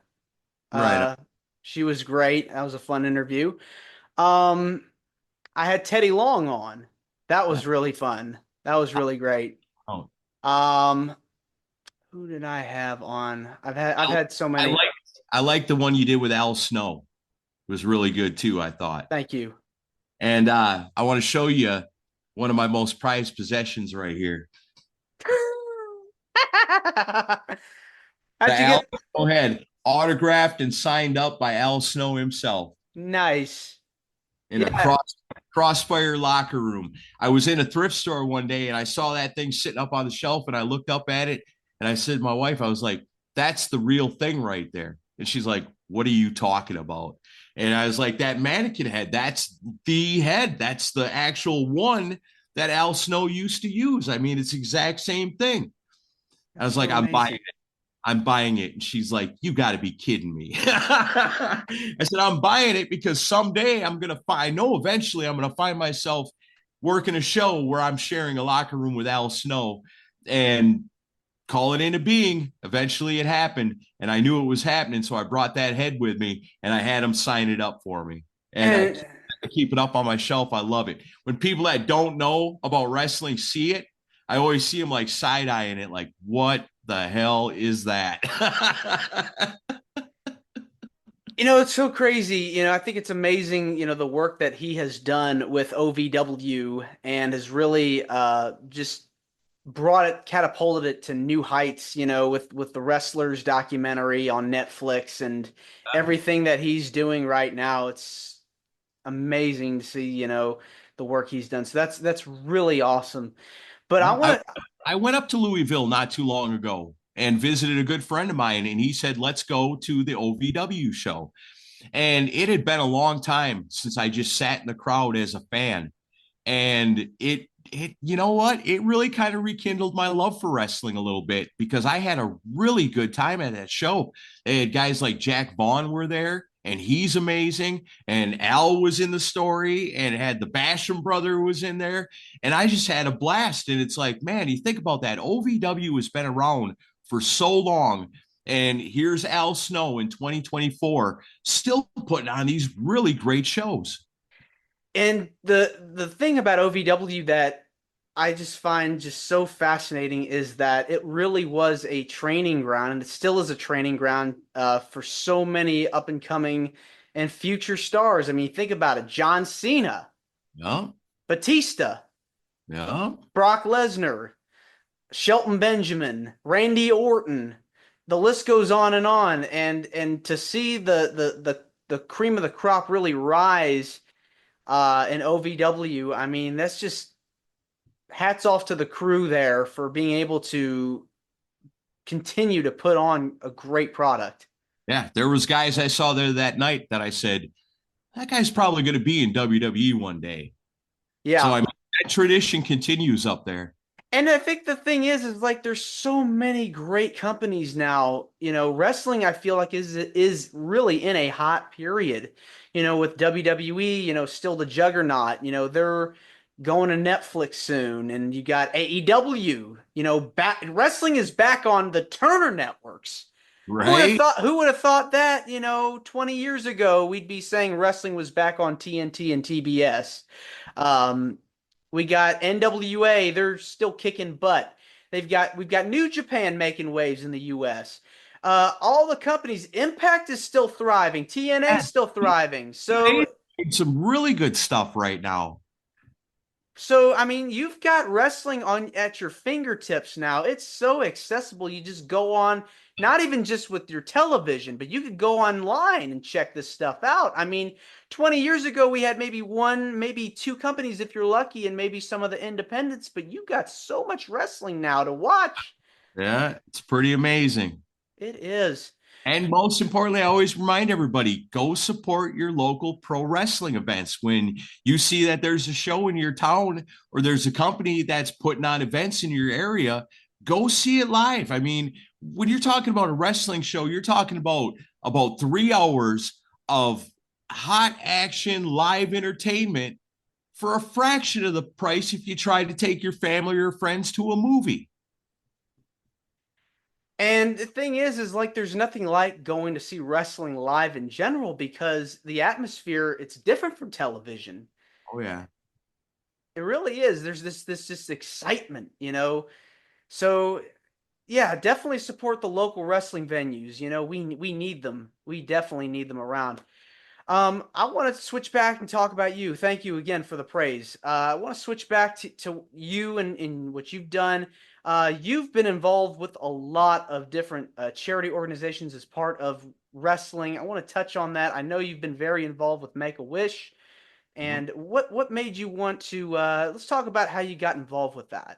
Right. Uh, she was great. That was a fun interview. Um, I had Teddy Long on. That was really fun. That was really great. Oh, Um, who did I have on? I've had so I many. like I like the one you did with Al Snow. It was really good too, I thought. Thank you. And I want to show you one of my most prized possessions right here. The How'd you Al get? Snow head, autographed and signed up by Al Snow himself Nice. in a Yeah. crossfire locker room. I was in a thrift store one day and I saw that thing sitting up on the shelf and I looked up at it and I said to my wife, I was like, that's the real thing right there. And she's like, what are you talking about? And I was like, that mannequin head, that's the head. That's the actual one that Al Snow used to use. I mean, it's the exact same thing. I That's was so like, I'm buying amazing. it. I'm buying it. And she's like, you got to be kidding me. I said, I'm buying it because someday I know eventually I'm going to find myself working a show where I'm sharing a locker room with Al Snow and call it into being. Eventually it happened and I knew it was happening. So I brought that head with me and I had him sign it up for me. And And I keep it up on my shelf. I love it. When people that don't know about wrestling see it, I always see them like side eyeing it, like, what the hell is that? it's so crazy. I think it's amazing, the work that he has done with OVW and has really just catapulted it to new heights, with the Wrestlers documentary on Netflix and everything that he's doing right now. It's amazing to see, the work he's done. So that's really awesome. But I I, want to I went up to Louisville not too long ago and visited a good friend of mine, and he said, let's go to the OVW show. And it had been a long time since I just sat in the crowd as a fan. And you know what? It really kind of rekindled my love for wrestling a little bit because I had a really good time at that show. They had guys like Jack Vaughn were there, and he's amazing. And Al was in the story, and had the Basham brother was in there, and I just had a blast. And it's like, man, you think about that. OVW has been around for so long. And here's Al Snow in 2024, still putting on these really great shows. And the thing about OVW that I just find just so fascinating is that it really was a training ground, and it still is a training ground for so many up and coming and future stars. I mean, think about it: John Cena, Yeah, Batista, yeah. Brock Lesnar, Shelton Benjamin, Randy Orton. The list goes on and on. And to see the cream of the crop really rise in OVW, I mean, that's just hats off to the crew there for being able to continue to put on a great product. Yeah, there was guys I saw there that night that I said, that guy's probably going to be in WWE one day. So Yeah. I mean, that tradition continues up there. And I think the thing is like there's so many great companies now. Wrestling I feel like is really in a hot period. With WWE, still the juggernaut. They're going to Netflix soon, and you got AEW. Back wrestling is back on the Turner networks. Right? Who would have thought that, 20 years ago we'd be saying wrestling was back on TNT and TBS. Um, we got NWA, they're still kicking butt. We've got New Japan making waves in the US. All the companies, Impact is still thriving, TNA Yeah. is still thriving. They So some really good stuff right now. So, I mean, you've got wrestling on at your fingertips now. It's so accessible. You just go on, not even just with your television, but you could go online and check this stuff out. I mean, 20 years ago, we had maybe one, maybe two companies if you're lucky, and maybe some of the independents, but you got so much wrestling now to watch. Yeah, it's pretty amazing. It is. And most importantly, I always remind everybody, go support your local pro wrestling events. When you see that there's a show in your town or there's a company that's putting on events in your area, go see it live. I mean, when you're talking about a wrestling show, you're talking about 3 hours of hot action live entertainment for a fraction of the price if you try to take your family or friends to a movie. And the thing is like there's nothing like going to see wrestling live in general because the atmosphere, it's different from television. Oh yeah. It really is. There's this just excitement, you know. So yeah, definitely support the local wrestling venues. You know, we need them. We definitely need them around. I want to switch back and talk about you. Thank you again for the praise. I want to switch back to you and what you've done. You've been involved with a lot of different charity organizations as part of wrestling. I want to touch on that. I know you've been very involved with Make a Wish. And what made you want to let's talk about how you got involved with that.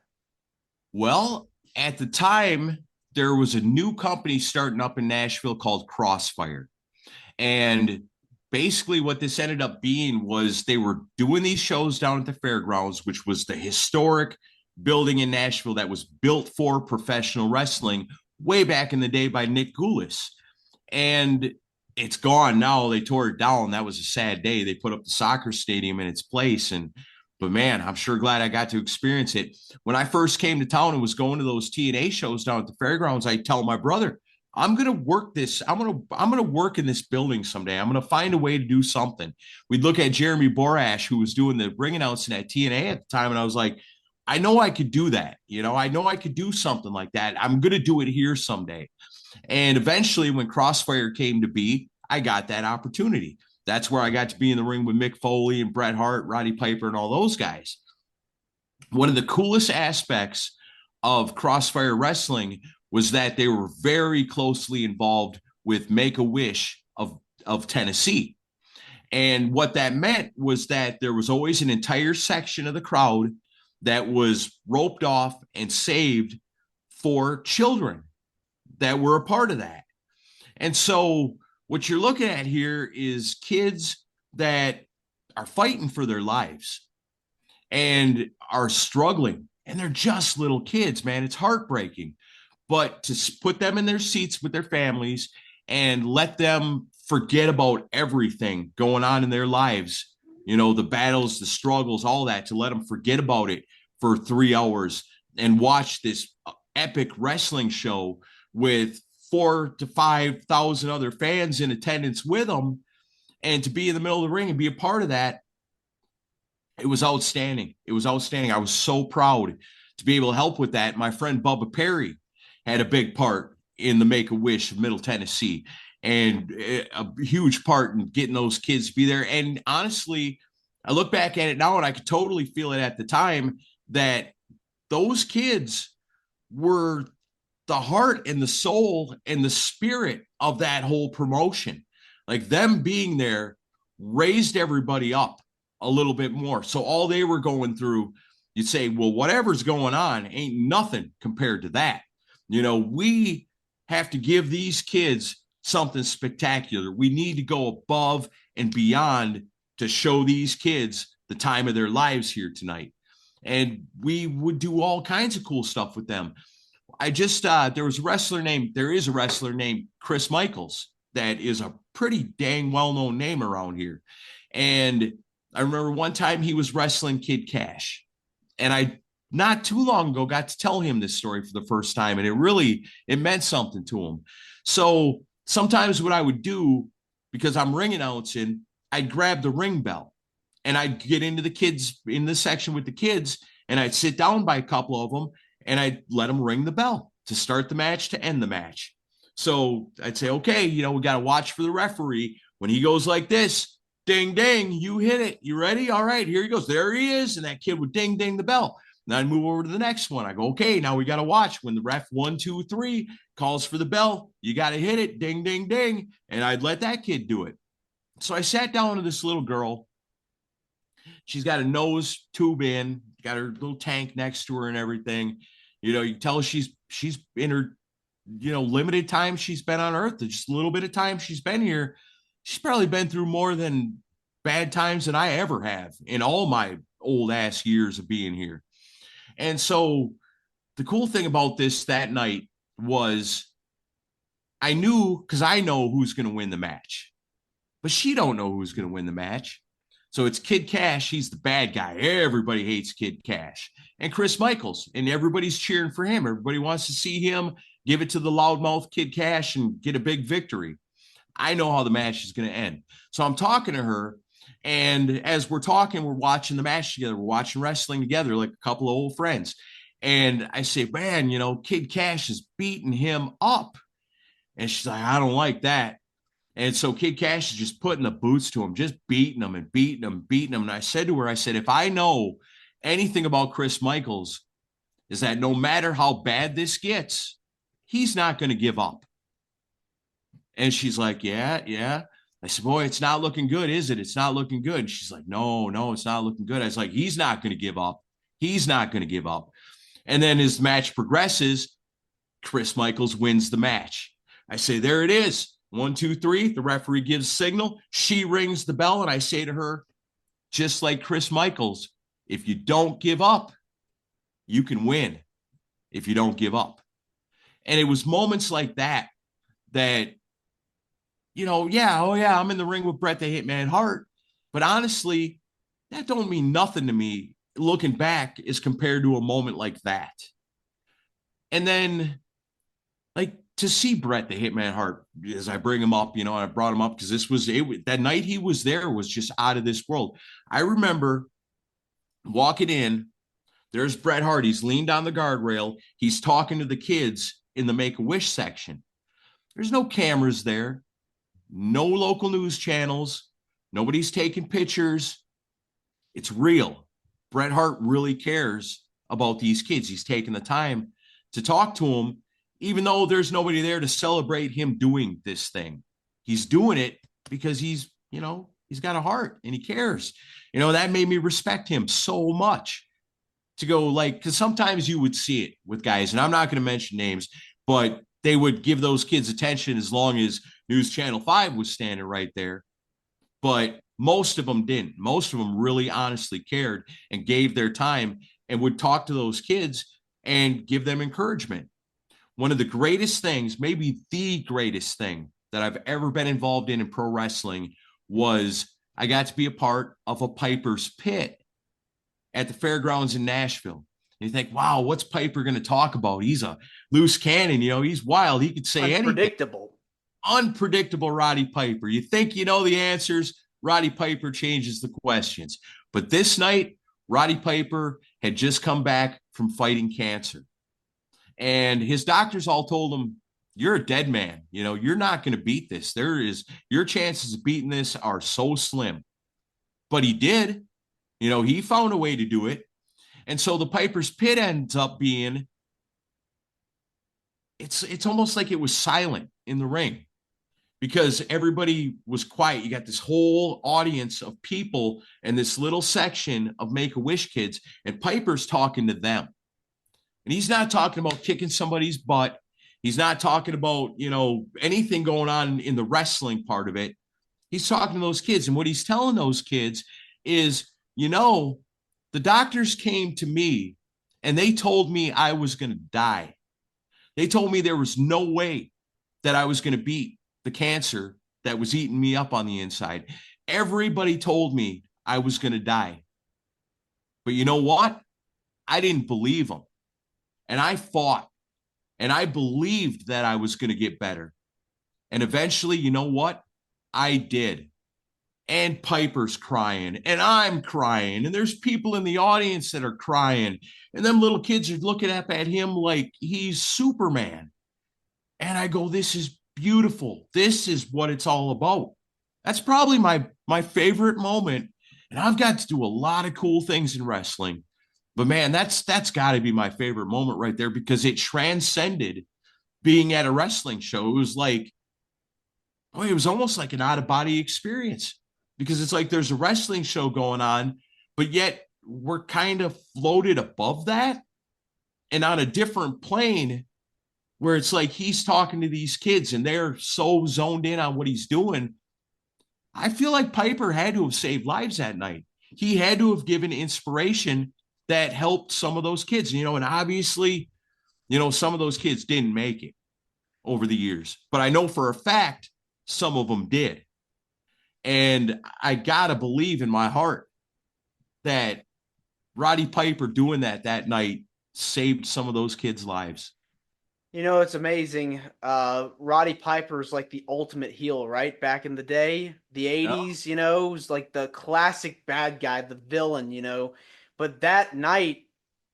Well, at the time, there was a new company starting up in Nashville called Crossfire. And basically, what this ended up being was they were doing these shows down at the fairgrounds, which was the historic building in Nashville that was built for professional wrestling way back in the day by Nick Goulas. And it's gone now. They tore it down. That was a sad day. They put up the soccer stadium in its place. But man, I'm sure glad I got to experience it. When I first came to town and was going to those TNA shows down at the fairgrounds, I tell my brother, I'm gonna work this. I'm gonna work in this building someday. I'm gonna find a way to do something. We'd look at Jeremy Borash, who was doing the ring announcing at TNA at the time, and I was like, I know I could do that. You know, I know I could do something like that. I'm gonna do it here someday. And eventually, when Crossfire came to be, I got that opportunity. That's where I got to be in the ring with Mick Foley and Bret Hart, Roddy Piper, and all those guys. One of the coolest aspects of Crossfire Wrestling was that they were very closely involved with Make a Wish of Tennessee. And what that meant was that there was always an entire section of the crowd that was roped off and saved for children that were a part of that. And so what you're looking at here is kids that are fighting for their lives and are struggling, and they're just little kids, man. It's heartbreaking. But to put them in their seats with their families and let them forget about everything going on in their lives, you know, the battles, the struggles, all that, to let them forget about it for 3 hours and watch this epic wrestling show with 4,000 to 5,000 other fans in attendance with them, and to be in the middle of the ring and be a part of that. It was outstanding. It was outstanding. I was so proud to be able to help with that. My friend Bubba Perry had a big part in the Make-A-Wish of Middle Tennessee, and a huge part in getting those kids to be there. And honestly, I look back at it now and I could totally feel it at the time that those kids were the heart and the soul and the spirit of that whole promotion. Like, them being there raised everybody up a little bit more. So all they were going through, you'd say, well, whatever's going on ain't nothing compared to that. You know, we have to give these kids something spectacular. We need to go above and beyond to show these kids the time of their lives here tonight. And we would do all kinds of cool stuff with them. I just, there is a wrestler named Chris Michaels that is a pretty dang well-known name around here. And I remember one time he was wrestling Kid Cash, and I, not too long ago, got to tell him this story for the first time, and it meant something to him. So sometimes what I would do, because I'm ring announcing, I'd grab the ring bell and I'd get into the kids in this section with the kids, and I'd sit down by a couple of them and I'd let them ring the bell to start the match, to end the match. So I'd say, okay, you know, we got to watch for the referee. When he goes like this, ding, ding, you hit it. You ready? All right, here he goes. There he is. And that kid would ding, ding the bell. Then I'd move over to the next one. I go, okay, now we got to watch when the ref 1, 2, 3 calls for the bell. You got to hit it. Ding, ding, ding. And I'd let that kid do it. So I sat down to this little girl. She's got a nose tube in, got her little tank next to her and everything. You know, you can tell she's in her, limited time she's been on Earth. Just a little bit of time she's been here. She's probably been through more than bad times than I ever have in all my old ass years of being here. And so the cool thing about this that night was I knew, because I know who's going to win the match, but she don't know who's going to win the match. So it's Kid Cash. He's the bad guy. Everybody hates Kid Cash. And Chris Michaels, and everybody's cheering for him. Everybody wants to see him give it to the loudmouth Kid Cash and get a big victory. I know how the match is going to end. So I'm talking to her, and as we're talking, we're watching the match together. We're watching wrestling together like a couple of old friends. And I say, man, Kid Cash is beating him up. And she's like, I don't like that. And so Kid Cash is just putting the boots to him, just beating him and beating him, beating him. And I said to her, if I know anything about Chris Michaels, is that no matter how bad this gets, he's not going to give up. And she's like, yeah. I said, boy, it's not looking good, is it? It's not looking good. And she's like, no, it's not looking good. I was like, he's not going to give up. He's not going to give up. And then as the match progresses, Chris Michaels wins the match. I say, there it is. 1, 2, 3. The referee gives signal. She rings the bell, and I say to her, just like Chris Michaels, if you don't give up, you can win if you don't give up. And it was moments like that, I'm in the ring with Bret the Hitman Hart. But honestly, that don't mean nothing to me looking back as compared to a moment like that. And then, to see Bret the Hitman Hart, as I bring him up, I brought him up because that night he was there was just out of this world. I remember walking in, there's Bret Hart. He's leaned on the guardrail. He's talking to the kids in the Make-A-Wish section. There's no cameras there, no local news channels. Nobody's taking pictures. It's real. Bret Hart really cares about these kids. He's taking the time to talk to them, even though there's nobody there to celebrate him doing this thing. He's doing it because he's got a heart and he cares. That made me respect him so much to go because sometimes you would see it with guys, and I'm not going to mention names, but they would give those kids attention as long as News Channel 5 was standing right there. But most of them didn't. Most of them really honestly cared and gave their time and would talk to those kids and give them encouragement. One of the greatest things, maybe the greatest thing that I've ever been involved in pro wrestling was I got to be a part of a Piper's Pit at the fairgrounds in Nashville. And you think, wow, what's Piper going to talk about? He's a loose cannon. He's wild. He could say anything. Unpredictable Roddy Piper. You think you know the answers. Roddy Piper changes the questions. But this night, Roddy Piper had just come back from fighting cancer. And his doctors all told him, you're a dead man. You're not going to beat this. Your chances of beating this are so slim. But he did. He found a way to do it. And so the Piper's Pit ends up being, it's almost like it was silent in the ring because everybody was quiet. You got this whole audience of people and this little section of Make-A-Wish kids, and Piper's talking to them. And he's not talking about kicking somebody's butt. He's not talking about, anything going on in the wrestling part of it. He's talking to those kids. And what he's telling those kids is, the doctors came to me and they told me I was going to die. They told me there was no way that I was going to beat the cancer that was eating me up on the inside. Everybody told me I was going to die. But you know what? I didn't believe them. And I fought, and I believed that I was going to get better. And eventually, you know what? I did. And Piper's crying, and I'm crying, and there's people in the audience that are crying, and them little kids are looking up at him like he's Superman. And I go, this is beautiful. This is what it's all about. That's probably my favorite moment. And I've got to do a lot of cool things in wrestling. But man, that's got to be my favorite moment right there because it transcended being at a wrestling show. It was like, oh, it was almost like an out of body experience because it's like there's a wrestling show going on, but yet we're kind of floated above that and on a different plane where it's like he's talking to these kids and they're so zoned in on what he's doing. I feel like Piper had to have saved lives that night. He had to have given inspiration that helped some of those kids, and obviously, some of those kids didn't make it over the years, but I know for a fact some of them did. And I got to believe in my heart that Roddy Piper doing that night saved some of those kids' lives. It's amazing. Roddy Piper's like the ultimate heel, right? Back in the day, the 80s, it was like the classic bad guy, the villain. But that night,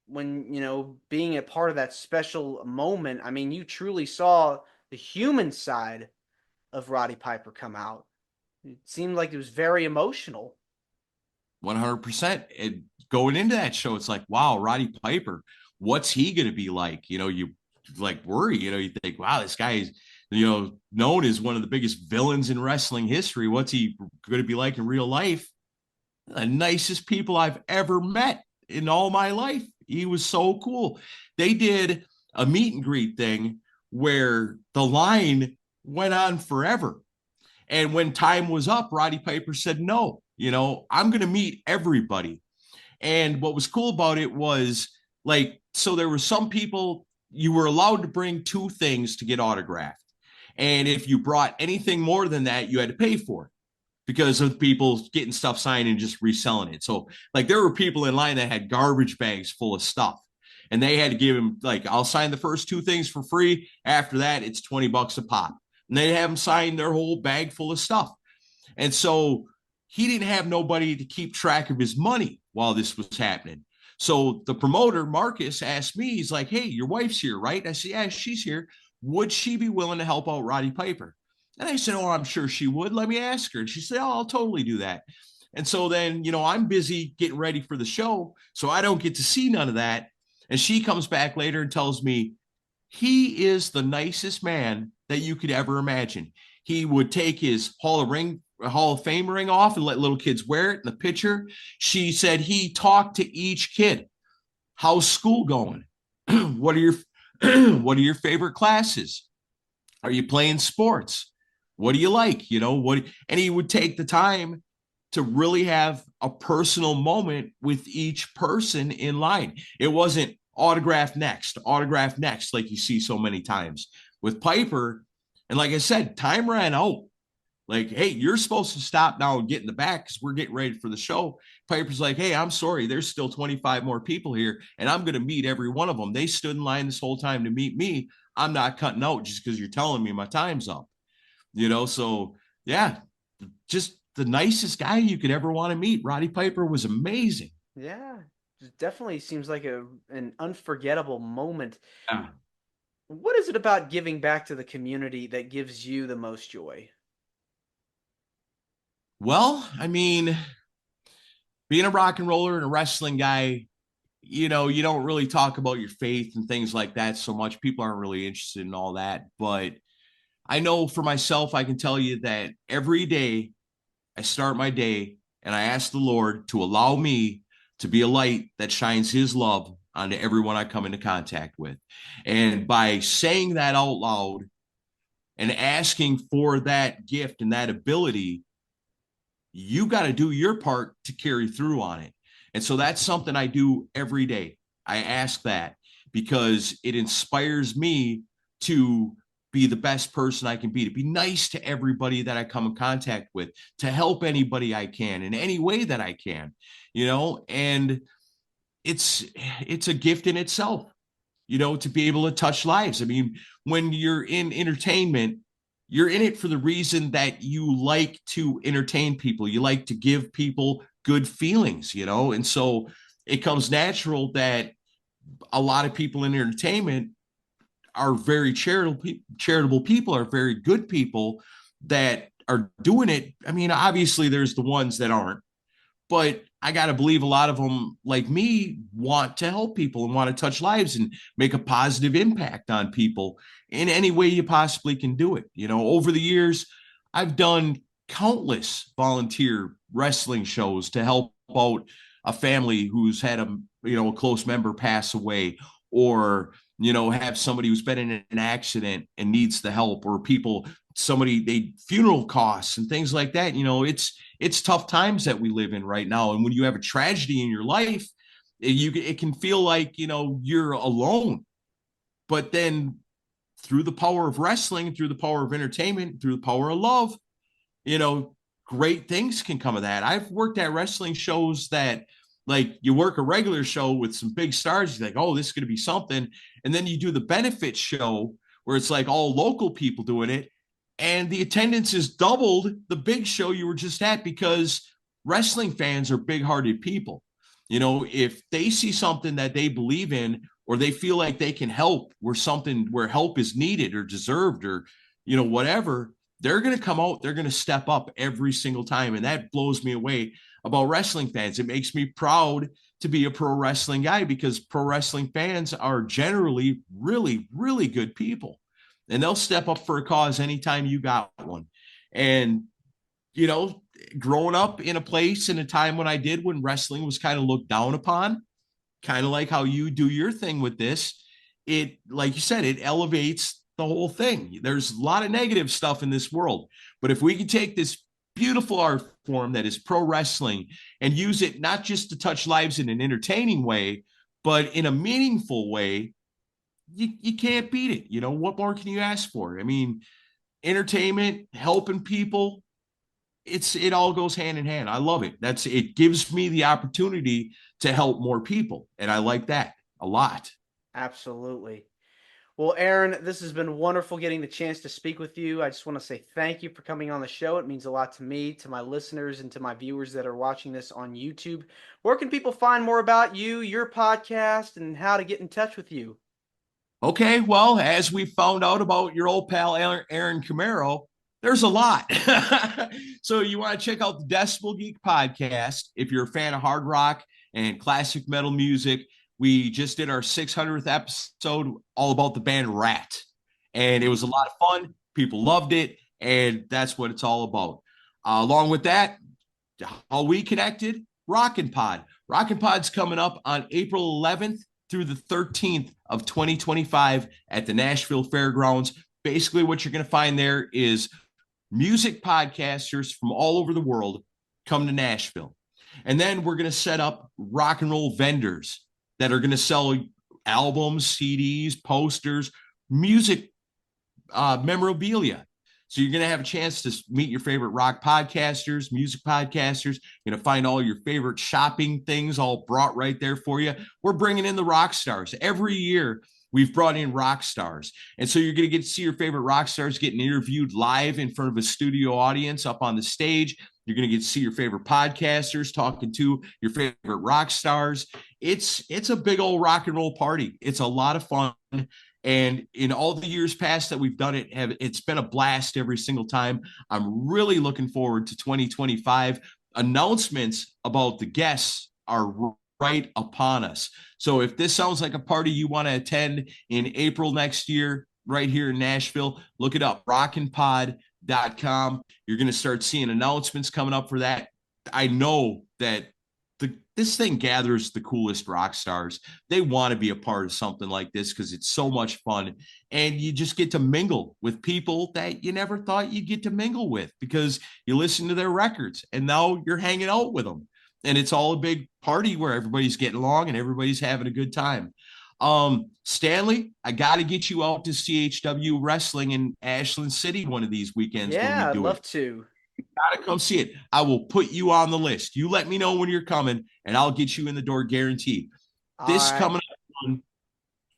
when, being a part of that special moment, I mean, you truly saw the human side of Roddy Piper come out. It seemed like it was very emotional. 100%. And going into that show, it's like, wow, Roddy Piper, what's he going to be like? You like worry, you think, wow, this guy is, known as one of the biggest villains in wrestling history. What's he going to be like in real life? The nicest people I've ever met in all my life. He was so cool. They did a meet and greet thing where the line went on forever. And when time was up, Roddy Piper said, no, I'm going to meet everybody. And what was cool about it was like, so there were some people you were allowed to bring 2 things to get autographed. And if you brought anything more than that, you had to pay for it because of people getting stuff signed and just reselling it. So like there were people in line that had garbage bags full of stuff and they had to give him like, I'll sign the first 2 things for free. After that, it's $20 a pop. And they'd have him sign their whole bag full of stuff. And so he didn't have nobody to keep track of his money while this was happening. So the promoter, Marcus, asked me, he's like, hey, your wife's here, right? I said, yeah, she's here. Would she be willing to help out Roddy Piper? And I said, oh, I'm sure she would. Let me ask her. And she said, oh, I'll totally do that. And so then, I'm busy getting ready for the show, so I don't get to see none of that. And she comes back later and tells me, he is the nicest man that you could ever imagine. He would take his Hall of Fame ring off and let little kids wear it in the picture. She said he talked to each kid. How's school going? What are your favorite classes? Are you playing sports? What do you like? And he would take the time to really have a personal moment with each person in line. It wasn't autograph next, like you see so many times with Piper. And like I said, time ran out. Like, hey, you're supposed to stop now and get in the back because we're getting ready for the show. Piper's like, hey, I'm sorry. There's still 25 more people here, and I'm going to meet every one of them. They stood in line this whole time to meet me. I'm not cutting out just because you're telling me my time's up. So, yeah, just the nicest guy you could ever want to meet. Roddy Piper was amazing. Yeah, it definitely seems like an unforgettable moment. Yeah. What is it about giving back to the community that gives you the most joy? Well, I mean, being a rock and roller and a wrestling guy, you don't really talk about your faith and things like that so much. People aren't really interested in all that. But I know for myself, I can tell you that every day I start my day and I ask the Lord to allow me to be a light that shines his love onto everyone I come into contact with. And by saying that out loud and asking for that gift and that ability, you got to do your part to carry through on it. And so that's something I do every day. I ask that because it inspires me to be the best person I can be, to be nice to everybody that I come in contact with, to help anybody I can in any way that I can, and it's a gift in itself, to be able to touch lives. I mean, when you're in entertainment, you're in it for the reason that you like to entertain people. You like to give people good feelings, and so it comes natural that a lot of people in entertainment are very charitable people, are very good people that are doing it. I mean, obviously there's the ones that aren't, but I got to believe a lot of them, like me, want to help people and want to touch lives and make a positive impact on people in any way you possibly can do it. You know, over the years, I've done countless volunteer wrestling shows to help out a family who's had a close member pass away, or have somebody who's been in an accident and needs the help, or they funeral costs and things like that. It's tough times that we live in right now, and when you have a tragedy in your life, it can feel like you're alone. But then through the power of wrestling, through the power of entertainment, through the power of love, great things can come of that. I've worked at wrestling shows that, like, you work a regular show with some big stars, you're like, oh, this is going to be something. And then you do the benefit show where it's like all local people doing it, and the attendance is doubled the big show you were just at, because wrestling fans are big-hearted people. If they see something that they believe in, or they feel like they can help where help is needed or deserved, or whatever, they're going to come out, they're going to step up every single time. And that blows me away about wrestling fans. It makes me proud to be a pro wrestling guy, because pro wrestling fans are generally really, really good people, and they'll step up for a cause anytime you got one. And, growing up in a place in a time when wrestling was kind of looked down upon, kind of like how you do your thing with this, it, like you said, it elevates the whole thing. There's a lot of negative stuff in this world, but if we can take this beautiful art form that is pro wrestling and use it not just to touch lives in an entertaining way, but in a meaningful way, you can't beat it. What more can you ask for? I mean, entertainment, helping people, it all goes hand in hand. I love it. It gives me the opportunity to help more people, and I like that a lot. Absolutely. Well, Aaron, this has been wonderful getting the chance to speak with you. I just want to say thank you for coming on the show. It means a lot to me, to my listeners, and to my viewers that are watching this on YouTube. Where can people find more about you, your podcast, and how to get in touch with you? Okay, well, as we found out about your old pal Aaron Camaro, there's a lot. So you want to check out the Decibel Geek Podcast if you're a fan of hard rock and classic metal music. We just did our 600th episode all about the band Rat, and it was a lot of fun. People loved it, and that's what it's all about. Along with that, how we connected, Rockin' Pod. Rockin' Pod's coming up on April 11th through the 13th of 2025 at the Nashville Fairgrounds. Basically, what you're going to find there is music podcasters from all over the world come to Nashville. And then we're going to set up rock and roll vendors that are going to sell albums, CDs, posters, music memorabilia. So you're going to have a chance to meet your favorite rock podcasters, music podcasters. You're going to find all your favorite shopping things all brought right there for you. We're bringing in the rock stars. Every year, we've brought in rock stars. And so you're going to get to see your favorite rock stars getting interviewed live in front of a studio audience up on the stage. You're going to get to see your favorite podcasters talking to your favorite rock stars. It's a big old rock and roll party. It's a lot of fun. And in all the years past that we've done it, it's been a blast every single time. I'm really looking forward to 2025. Announcements about the guests are right upon us. So if this sounds like a party you want to attend in April next year, right here in Nashville, look it up, rockinpod.com. You're going to start seeing announcements coming up for that. I know that this thing gathers the coolest rock stars. They want to be a part of something like this because it's so much fun. And you just get to mingle with people that you never thought you'd get to mingle with because you listen to their records and now you're hanging out with them. And it's all a big party where everybody's getting along and everybody's having a good time. Stanley, I got to get you out to CHW Wrestling in Ashland City one of these weekends. Yeah, I'd love to. You gotta come see it. I will put you on the list. You let me know when you're coming, and I'll get you in the door guaranteed. Coming up,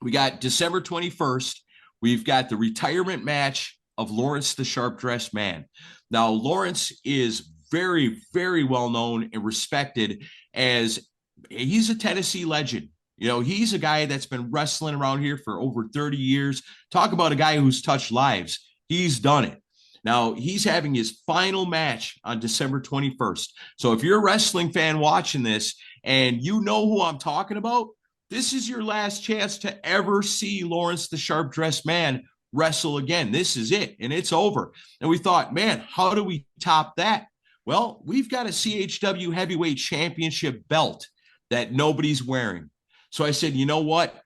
we got December 21st. We've got the retirement match of Lawrence the Sharp Dressed Man. Now, Lawrence is very, very well known and respected as he's a Tennessee legend. You know, he's a guy that's been wrestling around here for over 30 years. Talk about a guy who's touched lives. He's done it. Now, he's having his final match on December 21st. So if you're a wrestling fan watching this and you know who I'm talking about, this is your last chance to ever see Lawrence the Sharp Dressed Man wrestle again. This is it, and it's over. And we thought, man, how do we top that? Well, we've got a CHW Heavyweight Championship belt that nobody's wearing. So I said, you know what?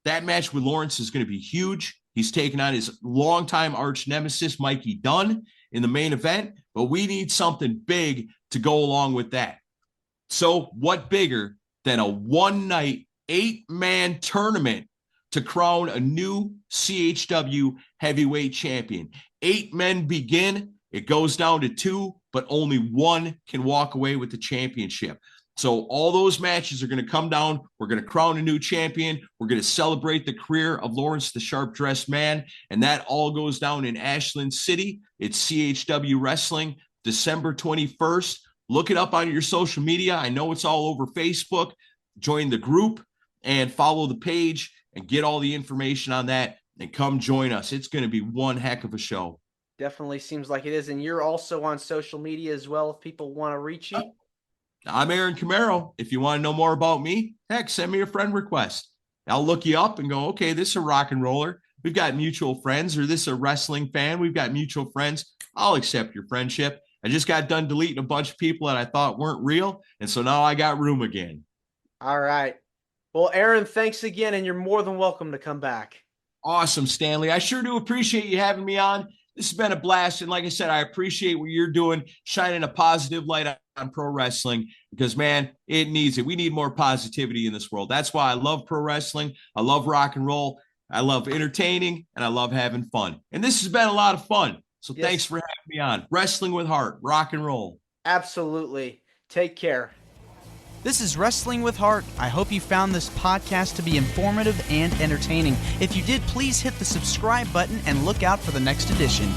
That match with Lawrence is going to be huge. He's taking on his longtime arch nemesis, Mikey Dunn, in the main event, but we need something big to go along with that. So what bigger than a one-night, 8-man tournament to crown a new CHW heavyweight champion? 8 men begin. It goes down to 2, but only 1 can walk away with the championship. So all those matches are going to come down. We're going to crown a new champion. We're going to celebrate the career of Lawrence the Sharp Dressed Man. And that all goes down in Ashland City. It's CHW Wrestling, December 21st. Look it up on your social media. I know it's all over Facebook. Join the group and follow the page and get all the information on that and come join us. It's going to be one heck of a show. Definitely seems like it is. And you're also on social media as well if people want to reach you. I'm Aaron Camaro. If you want to know more about me, heck, send me a friend request. I'll look you up and go, okay, this is a rock and roller. We've got mutual friends, or this is a wrestling fan. We've got mutual friends. I'll accept your friendship. I just got done deleting a bunch of people that I thought weren't real. And so now I got room again. All right. Well, Aaron, thanks again. And you're more than welcome to come back. Awesome, Stanley. I sure do appreciate you having me on. This has been a blast. And like I said, I appreciate what you're doing, shining a positive light on pro wrestling, because, man, it needs it. We need more positivity in this world. That's why I love pro wrestling. I love rock and roll. I love entertaining, and I love having fun. And this has been a lot of fun. So Thanks for having me on. Wrestling with Heart, rock and roll. Absolutely. Take care. This is Wrestling with Heart. I hope you found this podcast to be informative and entertaining. If you did, please hit the subscribe button and look out for the next edition.